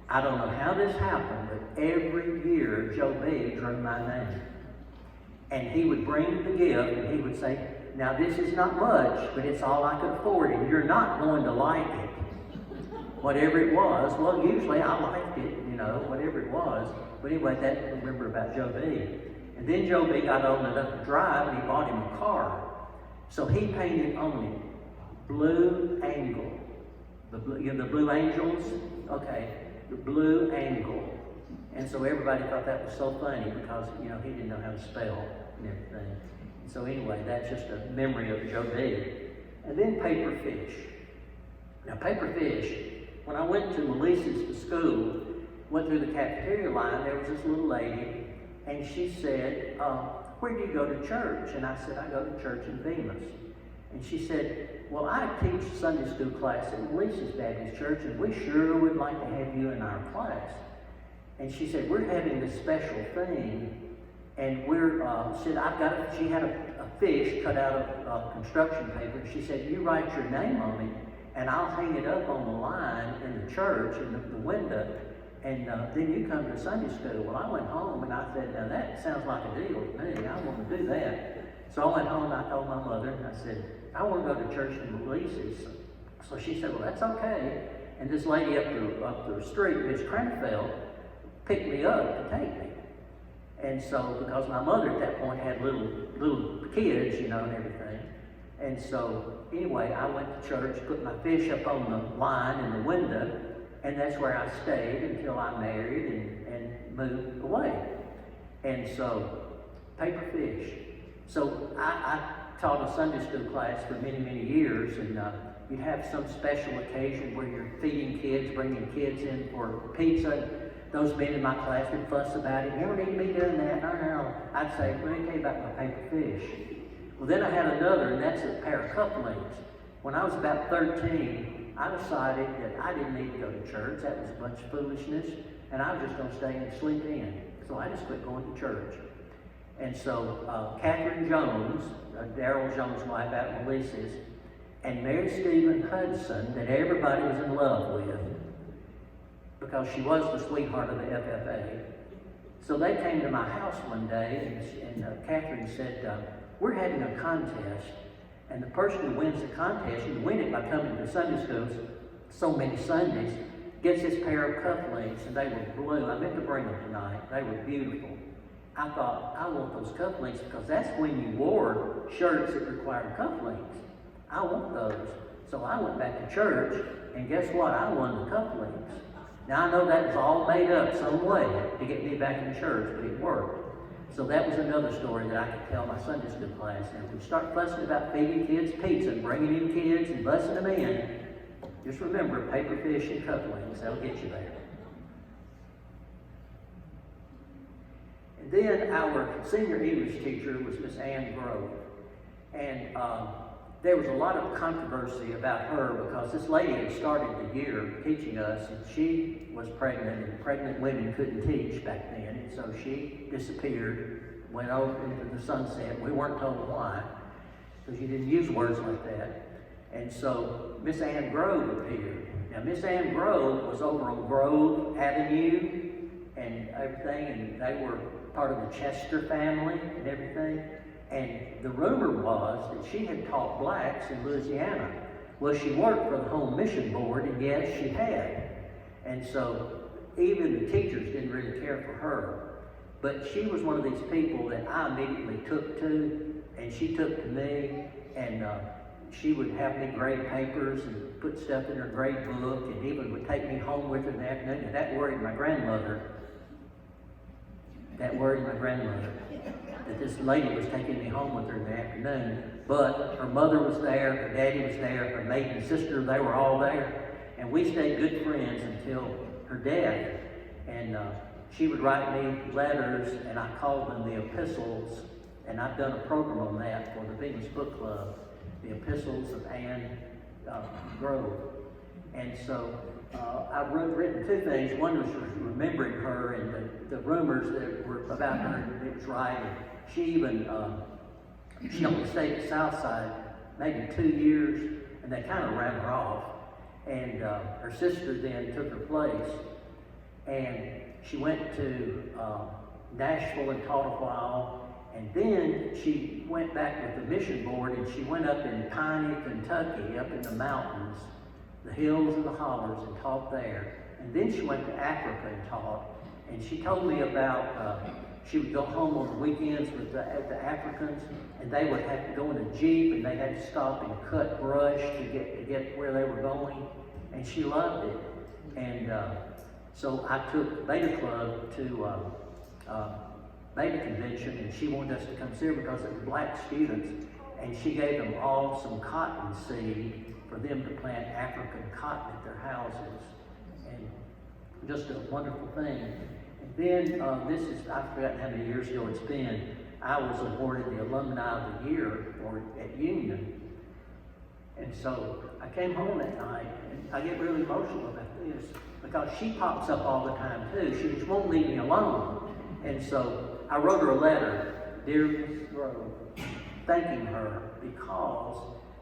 I don't know how this happened, but every year Joe B. drew my name. And he would bring the gift and he would say, now this is not much, but it's all I could afford, and you're not going to like it. Whatever it was, well, usually I liked it, whatever it was. But anyway, that's what I remember about Joe B. And then Joe B. got old enough to drive, and he bought him a car. So he painted on it Blue Angle. The Blue Angels? Okay, the Blue Angle. And so everybody thought that was so funny because, he didn't know how to spell and everything. And so anyway, that's just a memory of Joe B. And then paper fish. Now, paper fish, when I went to Malesus to school, went through the cafeteria line, there was this little lady, and she said, where do you go to church? And I said, I go to church in Bemis. And she said, well, I teach Sunday school class at Malesus Baptist Church, and we sure would like to have you in our class. And she said, we're having this special thing, and she had a fish cut out of construction paper. She said, you write your name on it, and I'll hang it up on the line in the church, in the window, and then you come to Sunday school. Well, I went home, and I said, now that sounds like a deal to me. I want to do that. So I went home, and I told my mother, and I said, I want to go to church in Malesus. So she said, well, that's okay. And this lady up the street, Miss Cranfeld, picked me up to take me. And so, because my mother at that point had little kids, and everything. And so, anyway, I went to church, put my fish up on the line in the window, and that's where I stayed until I married and moved away. And so, paper fish. So, I taught a Sunday school class for many, many years, and you'd have some special occasion where you're feeding kids, bringing kids in for pizza. Those men in my class would fuss about it. You don't need to be doing that. No. I'd say, let me tell you about my paper fish. Well, then I had another, and that's a pair of cufflinks. When I was about 13, I decided that I didn't need to go to church. That was a bunch of foolishness, and I was just going to stay and sleep in. So I just quit going to church. And so Catherine Jones, Darrell Jones' wife out in Malesus, and Mary Stephen Hudson, that everybody was in love with, because she was the sweetheart of the FFA. So they came to my house one day, and Catherine said, we're having a contest, and the person who wins the contest, you win it by coming to Sunday schools so many Sundays, gets this pair of cufflinks, and they were blue. I meant to bring them tonight. They were beautiful. I thought, I want those cufflinks because that's when you wore shirts that required cufflinks. I want those. So I went back to church, and guess what? I won the cufflinks. Now I know that was all made up some way to get me back in church, but it worked. So that was another story that I could tell my Sunday school class. And if we start fussing about feeding kids pizza and bringing in kids and bussing them in, just remember paper fish and cufflinks. That'll get you there. And then our senior English teacher was Miss Ann Grove. And there was a lot of controversy about her because this lady had started the year teaching us, and she was pregnant, and pregnant women couldn't teach back then, and so she disappeared, went over into the sunset. We weren't told why, because you didn't use words like that. And so Miss Ann Grove appeared. Now Miss Ann Grove was over on Grove Avenue and everything, and they were part of the Chester family and everything. And the rumor was that she had taught blacks in Louisiana. Well, she worked for the Home Mission Board, and yes, she had. And so even the teachers didn't really care for her. But she was one of these people that I immediately took to, and she took to me, and she would have me grade papers and put stuff in her grade book, and even would take me home with her in the afternoon, and that worried my grandmother. That this lady was taking me home with her in the afternoon. But her mother was there, her daddy was there, her maiden sister, they were all there. And we stayed good friends until her death. And she would write me letters, and I called them the epistles. And I've done a program on that for the Bemis Book Club, the epistles of Ann Grove. And so I've written two things. One was remembering her and the rumors that were about her, and it was right. And she even, she only stayed at Southside maybe 2 years, and they kind of ran her off. And her sister then took her place, and she went to Nashville and taught a while, and then she went back with the mission board, and she went up in Piney, Kentucky, up in the mountains, the hills and the hollers, and taught there. And then she went to Africa and taught. And she told me about, she would go home on the weekends with the Africans, and they would have to go in a Jeep, and they had to stop and cut brush to get where they were going. And she loved it. And so I took Beta Club to Beta Convention, and she wanted us to come see her because it was black students. And she gave them all some cotton seed for them to plant African cotton at their houses. And just a wonderful thing. And then I've forgotten how many years ago it's been, I was awarded the Alumni of the Year at Union. And so I came home that night, and I get really emotional about this because she pops up all the time too. She just won't leave me alone. And so I wrote her a letter, Dear Miss Grove, thanking her because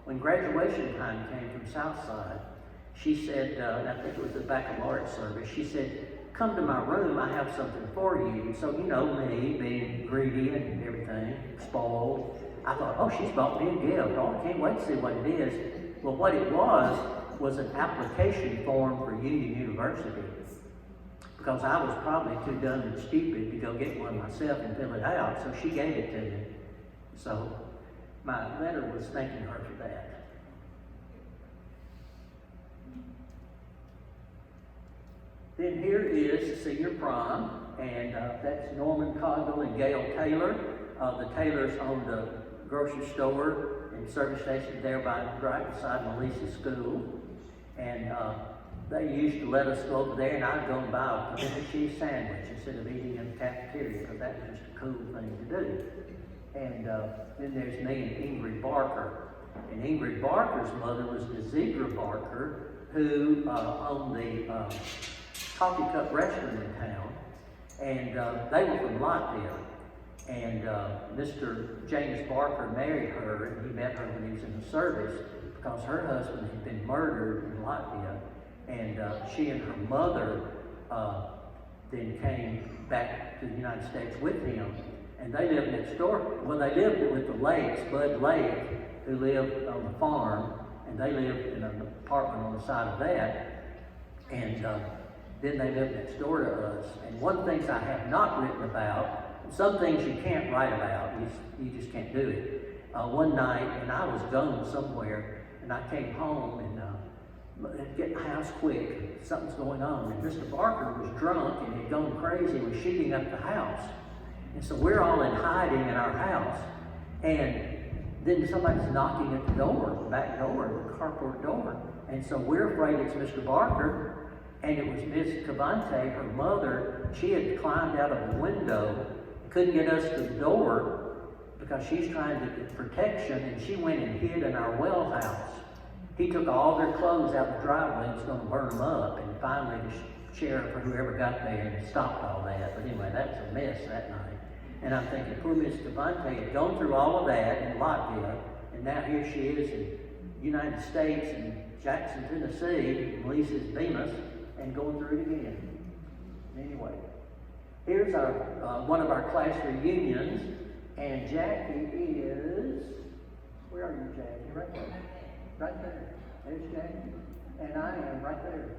when graduation time came from Southside, she said, and I think it was the baccalaureate service, she said, come to my room, I have something for you. So, you know me, being greedy and everything, spoiled, I thought, oh, she's bought me a gift. Oh, I can't wait to see what it is. Well, what it was an application form for Union University. Because I was probably too dumb and stupid to go get one myself and fill it out, so she gave it to me. So my letter was thanking her for that. Then here is senior prom, and that's Norman Coggle and Gail Taylor. The Taylors owned grocery store and service station there right beside Malesus School. And they used to let us go over there, and I'd go and buy a potato cheese sandwich instead of eating in the cafeteria, because that was just a cool thing to do. And then there's me and Ingrid Barker. And Ingrid Barker's mother was the Ziegler Barker, who owned the Coffee Cup restaurant in town. And they were from Latvia. And Mr. James Barker married her, and he met her when he was in the service, because her husband had been murdered in Latvia. And she and her mother then came back to the United States with him. And they lived next door. Well, they lived with the Lakes, Bud Lake, who lived on the farm, and they lived in an apartment on the side of that. And then they lived next door to us. And one of the things I have not written about, some things you can't write about, you just can't do it. One night, and I was gone somewhere, and I came home and get in the house quick, something's going on. And Mr. Barker was drunk and had gone crazy and was shooting up the house. And so we're all in hiding in our house. And then somebody's knocking at the door, the back door, the carport door. And so we're afraid it's Mr. Barker. And it was Miss Cavante, her mother. She had climbed out of the window, couldn't get us to the door because she's trying to get protection, and she went and hid in our well house. He took all their clothes out the driveway and was going to burn them up. And finally the sheriff or whoever got there and stopped all that. But anyway, that was a mess that night. And I'm thinking, poor Miss Cavante had gone through all of that in Latvia, and now here she is in the United States, in Jackson, Tennessee, Malesus, Bemis, and going through it again. Anyway, here's our one of our class reunions, and Jackie is, where are you, Jackie? Right there. Right there. There's Jackie. And I am right there.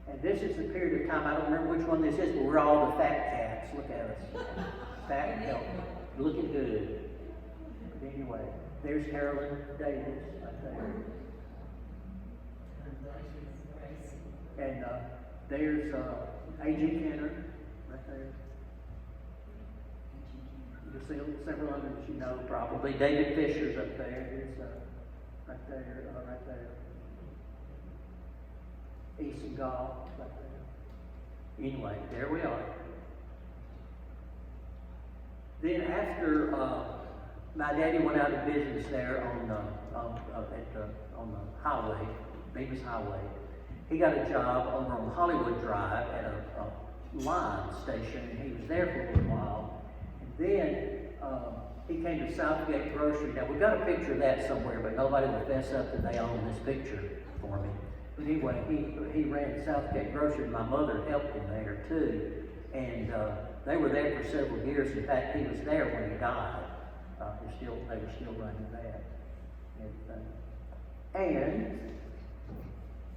And this is the period of time, I don't remember which one this is, but we're all the fat cats. Look at us. Fat and healthy. Looking good. But anyway, there's Carolyn Davis right there. And there's A.G. Kenner right there. You'll see several others you know probably. David Fisher's up there. Here's right there, right there. Easton Golf, right there. Anyway, there we are. Then after my daddy went out of business there on the highway, Bemis Highway, he got a job over on Hollywood Drive at a line station, and he was there for a little while. And then he came to Southgate Grocery. Now, we've got a picture of that somewhere, but nobody will fess up that they own this picture for me. But anyway, he ran Southgate Grocery, and my mother helped him there too. And they were there for several years. In fact, he was there when he died. They were still running that. And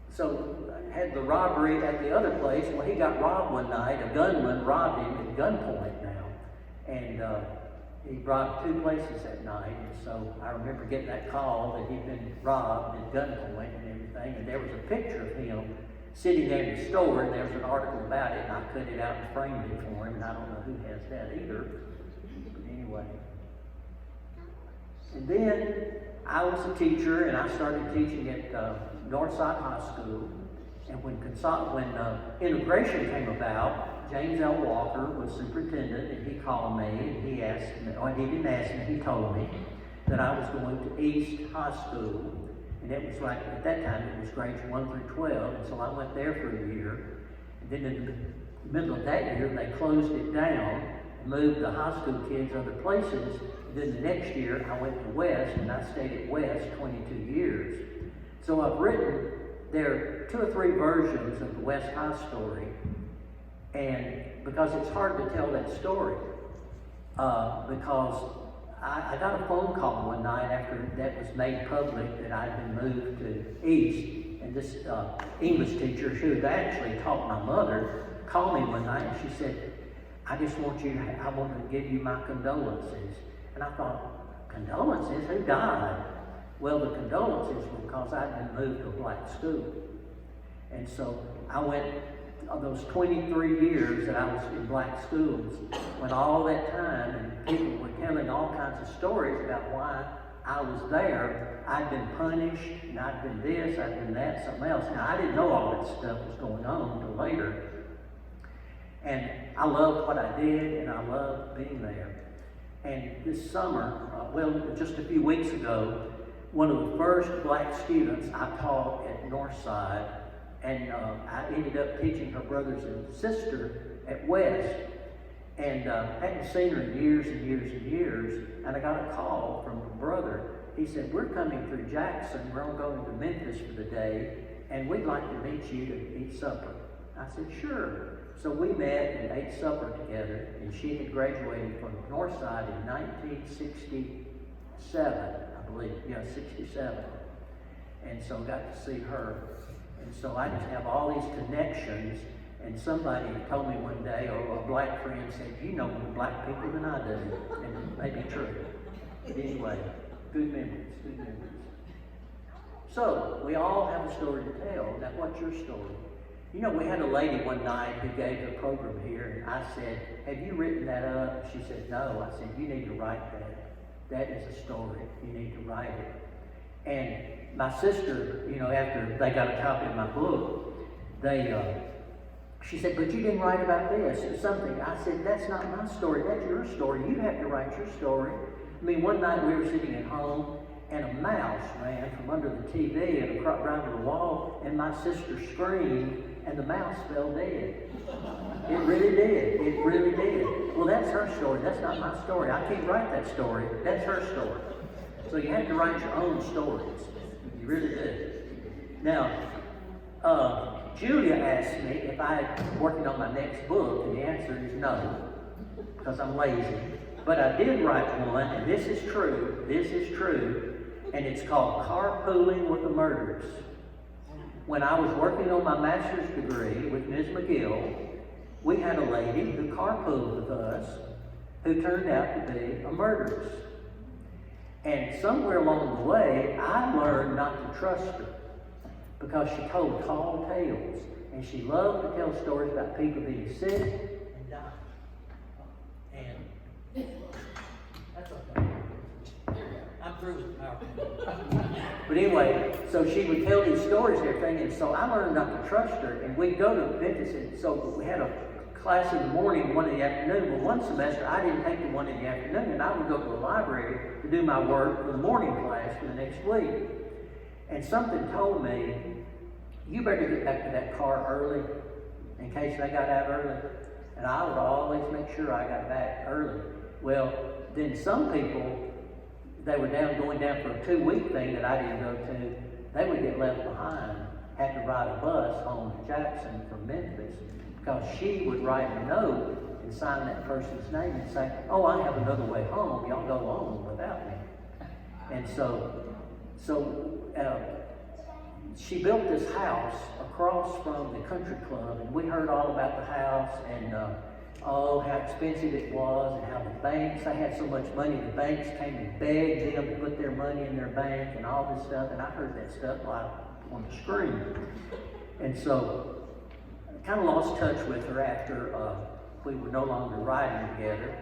so had the robbery at the other place. Well, he got robbed one night. A gunman robbed him at gunpoint now. And he robbed two places that night. And so I remember getting that call that he'd been robbed at gunpoint and everything. And there was a picture of him sitting there in the store, and there was an article about it, and I cut it out and framed it for him, and I don't know who has that either. But anyway. And then I was a teacher, and I started teaching at Northside High School. And when integration came about, James L. Walker was superintendent, and he called me, and he asked me, or he didn't ask me, he told me that I was going to East High School. And it was like, at that time, it was grades 1 through 12, and so I went there for a year. And then in the middle of that year, they closed it down, moved the high school kids other places. And then the next year, I went to West, and I stayed at West 22 years. So I've written, there are 2 or 3 versions of the West High story, and because it's hard to tell that story, because I got a phone call one night after that was made public that I'd been moved to East, and this English teacher who had actually taught my mother called me one night, and she said, I want to give you my condolences. And I thought, condolences? Who died? Well, the condolences were because I'd been moved to a black school. And so I went of those 23 years that I was in black schools, when all that time and people were telling all kinds of stories about why I was there, I'd been punished, and I'd been this, I'd been that, something else. Now, I didn't know all that stuff was going on until later. And I loved what I did, and I loved being there. And this summer, just a few weeks ago, one of the first black students I taught at Northside, and I ended up teaching her brothers and sister at West. And hadn't seen her in years and years and years, and I got a call from her brother. He said, we're coming through Jackson, we're going to Memphis for the day, and we'd like to meet you to eat supper. I said, sure. So we met and ate supper together, and she had graduated from Northside in 1967, I believe, 67. And so got to see her. And so I just have all these connections. And somebody told me one day, or a black friend said, you know more black people than I do. And it may be true. But anyway, good memories, good memories. So, we all have a story to tell. Now, what's your story? You know, we had a lady one night who gave a program here, and I said, have you written that up? She said, no. I said, you need to write that. That is a story. You need to write it. And my sister, you know, after they got a copy of my book, she said, but you didn't write about this or something. I said, that's not my story. That's your story. You have to write your story. I mean, one night we were sitting at home, and a mouse ran from under the TV and around the wall, and my sister screamed, and the mouse fell dead. It really did. It really did. Well, that's her story. That's not my story. I can't write that story. That's her story. So you have to write your own stories. You really do. Now, Julia asked me if I'm working on my next book, and the answer is no, because I'm lazy. But I did write one, and this is true, and it's called Carpooling with the Murders. When I was working on my master's degree with Ms. McGill, we had a lady who carpooled with us who turned out to be a murderess. And somewhere along the way, I learned not to trust her because she told tall tales, and she loved to tell stories about people being sick and dying. And that's okay. I'm through with the PowerPoint. But anyway, so she would tell these stories and everything, and so I learned not to trust her. And we'd go to Memphis, and so we had a class in the morning, one in the afternoon. Well, one semester I didn't take the one in the afternoon, and I would go to the library to do my work for the morning class for the next week. And something told me, you better get back to that car early in case they got out early. And I would always make sure I got back early. Well, then some people, they were going down for a 2-week thing that I didn't go to, they would get left behind, had to ride a bus home to Jackson from Memphis, because she would write a note and sign that person's name and say, oh, I have another way home, y'all go on without me. And so she built this house across from the country club, and we heard all about the house and how expensive it was, and how the banks, they had so much money, the banks came and begged them to put their money in their bank and all this stuff, and I heard that stuff like on the screen. And so I kind of lost touch with her after we were no longer riding together.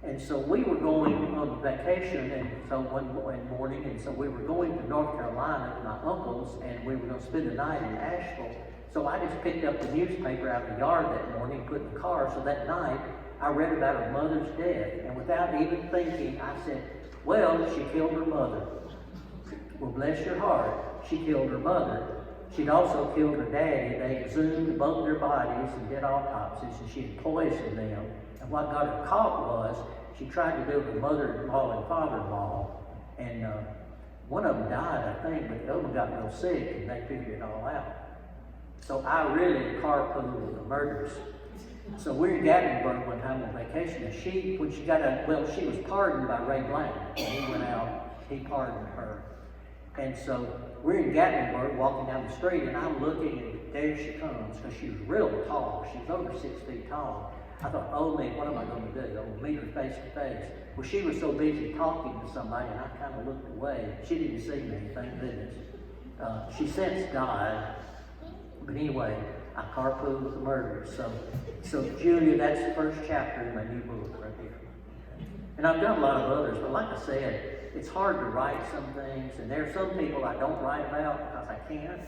And so we were going on vacation, and so one morning, and so we were going to North Carolina to my uncle's, and we were going to spend the night in Asheville. So I just picked up the newspaper out of the yard that morning, put in the car. So that night, I read about her mother's death, and without even thinking, I said, well, she killed her mother. Well, bless your heart, she killed her mother. She'd also killed her daddy. They exhumed both their bodies and did autopsies, and she had poisoned them. And what got her caught was she tried to do her mother-in-law and father-in-law, and one of them died, I think, but the other one got real sick, and they figured it all out. So I really carpooled with the murders. So we were in Gatlinburg one time on vacation, and she was pardoned by Ray Blank. When he went out, he pardoned her. And so we're in Gatlinburg walking down the street, and I'm looking, and there she comes, because she was real tall. She was over 6 feet tall. I thought, oh man, what am I going to do? I'm going to meet her face to face. Well, she was so busy talking to somebody, and I kind of looked away. She didn't see me, thank goodness. She since died. But anyway, I carpool with the murderers. So Julia, that's the first chapter in my new book right here. And I've done a lot of others, but like I said, it's hard to write some things, and there are some people I don't write about because I can't.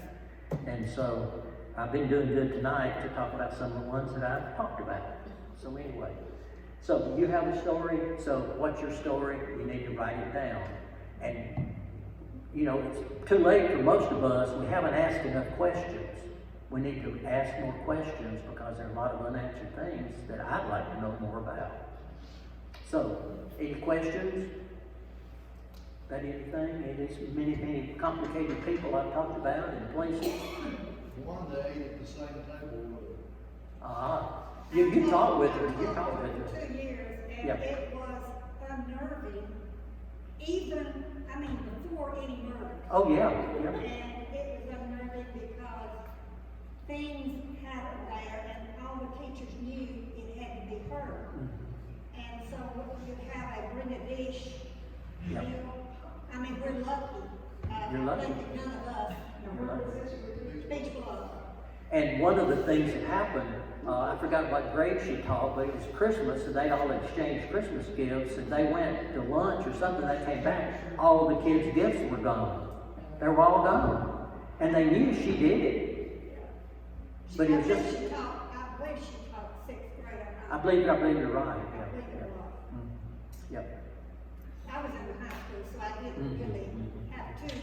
And so I've been doing good tonight to talk about some of the ones that I've talked about. So anyway, so you have a story. So what's your story? You need to write it down. And you know, it's too late for most of us. We haven't asked enough questions. We need to ask more questions because there are a lot of unanswered things that I'd like to know more about. So, any questions? About anything? Many complicated people I've talked about in places? One day at the same table with You talked with her. You talked with her. 2 years, and Yep. it was unnerving, even, before any murder. Oh, yeah. And it was unnerving because things happened there, and all the teachers knew it had to be heard. And so you have a bring a dish Yep. deal. We're lucky. You're lucky. I think that none of us, You're lucky. speech below. And one of the things that happened, I forgot what grade she taught, but it was Christmas, and they all exchanged Christmas gifts, and they went to lunch or something, they came back, all the kids' gifts were gone. They were all gone. And they knew she did it. But it was just, I believe she taught 6th grade. I believe you're right. I Yeah. believe it was. Yep. I was in high school, so I didn't really have too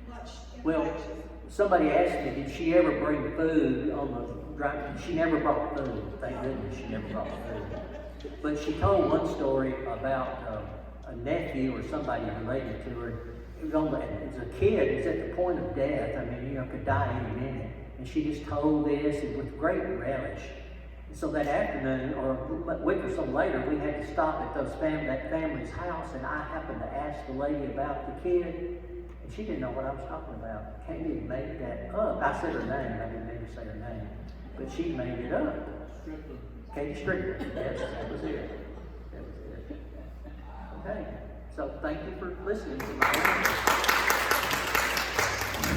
much Well, interaction. somebody asked me, did she ever bring food on the drive? She never brought food. Thank goodness she never brought food. But she told one story about a nephew or somebody related to her. It was as a kid, he was at the point of death. Could die any minute. And she just told this and with great relish. And so that afternoon, or a week or so later, we had to stop at that family's house, and I happened to ask the lady about the kid, and she didn't know what I was talking about. Katie had made that up. I said her name. I didn't mean to say her name, but she made it up. Katie Strickland. Yes, that was it. That was it. Okay. So thank you for listening to my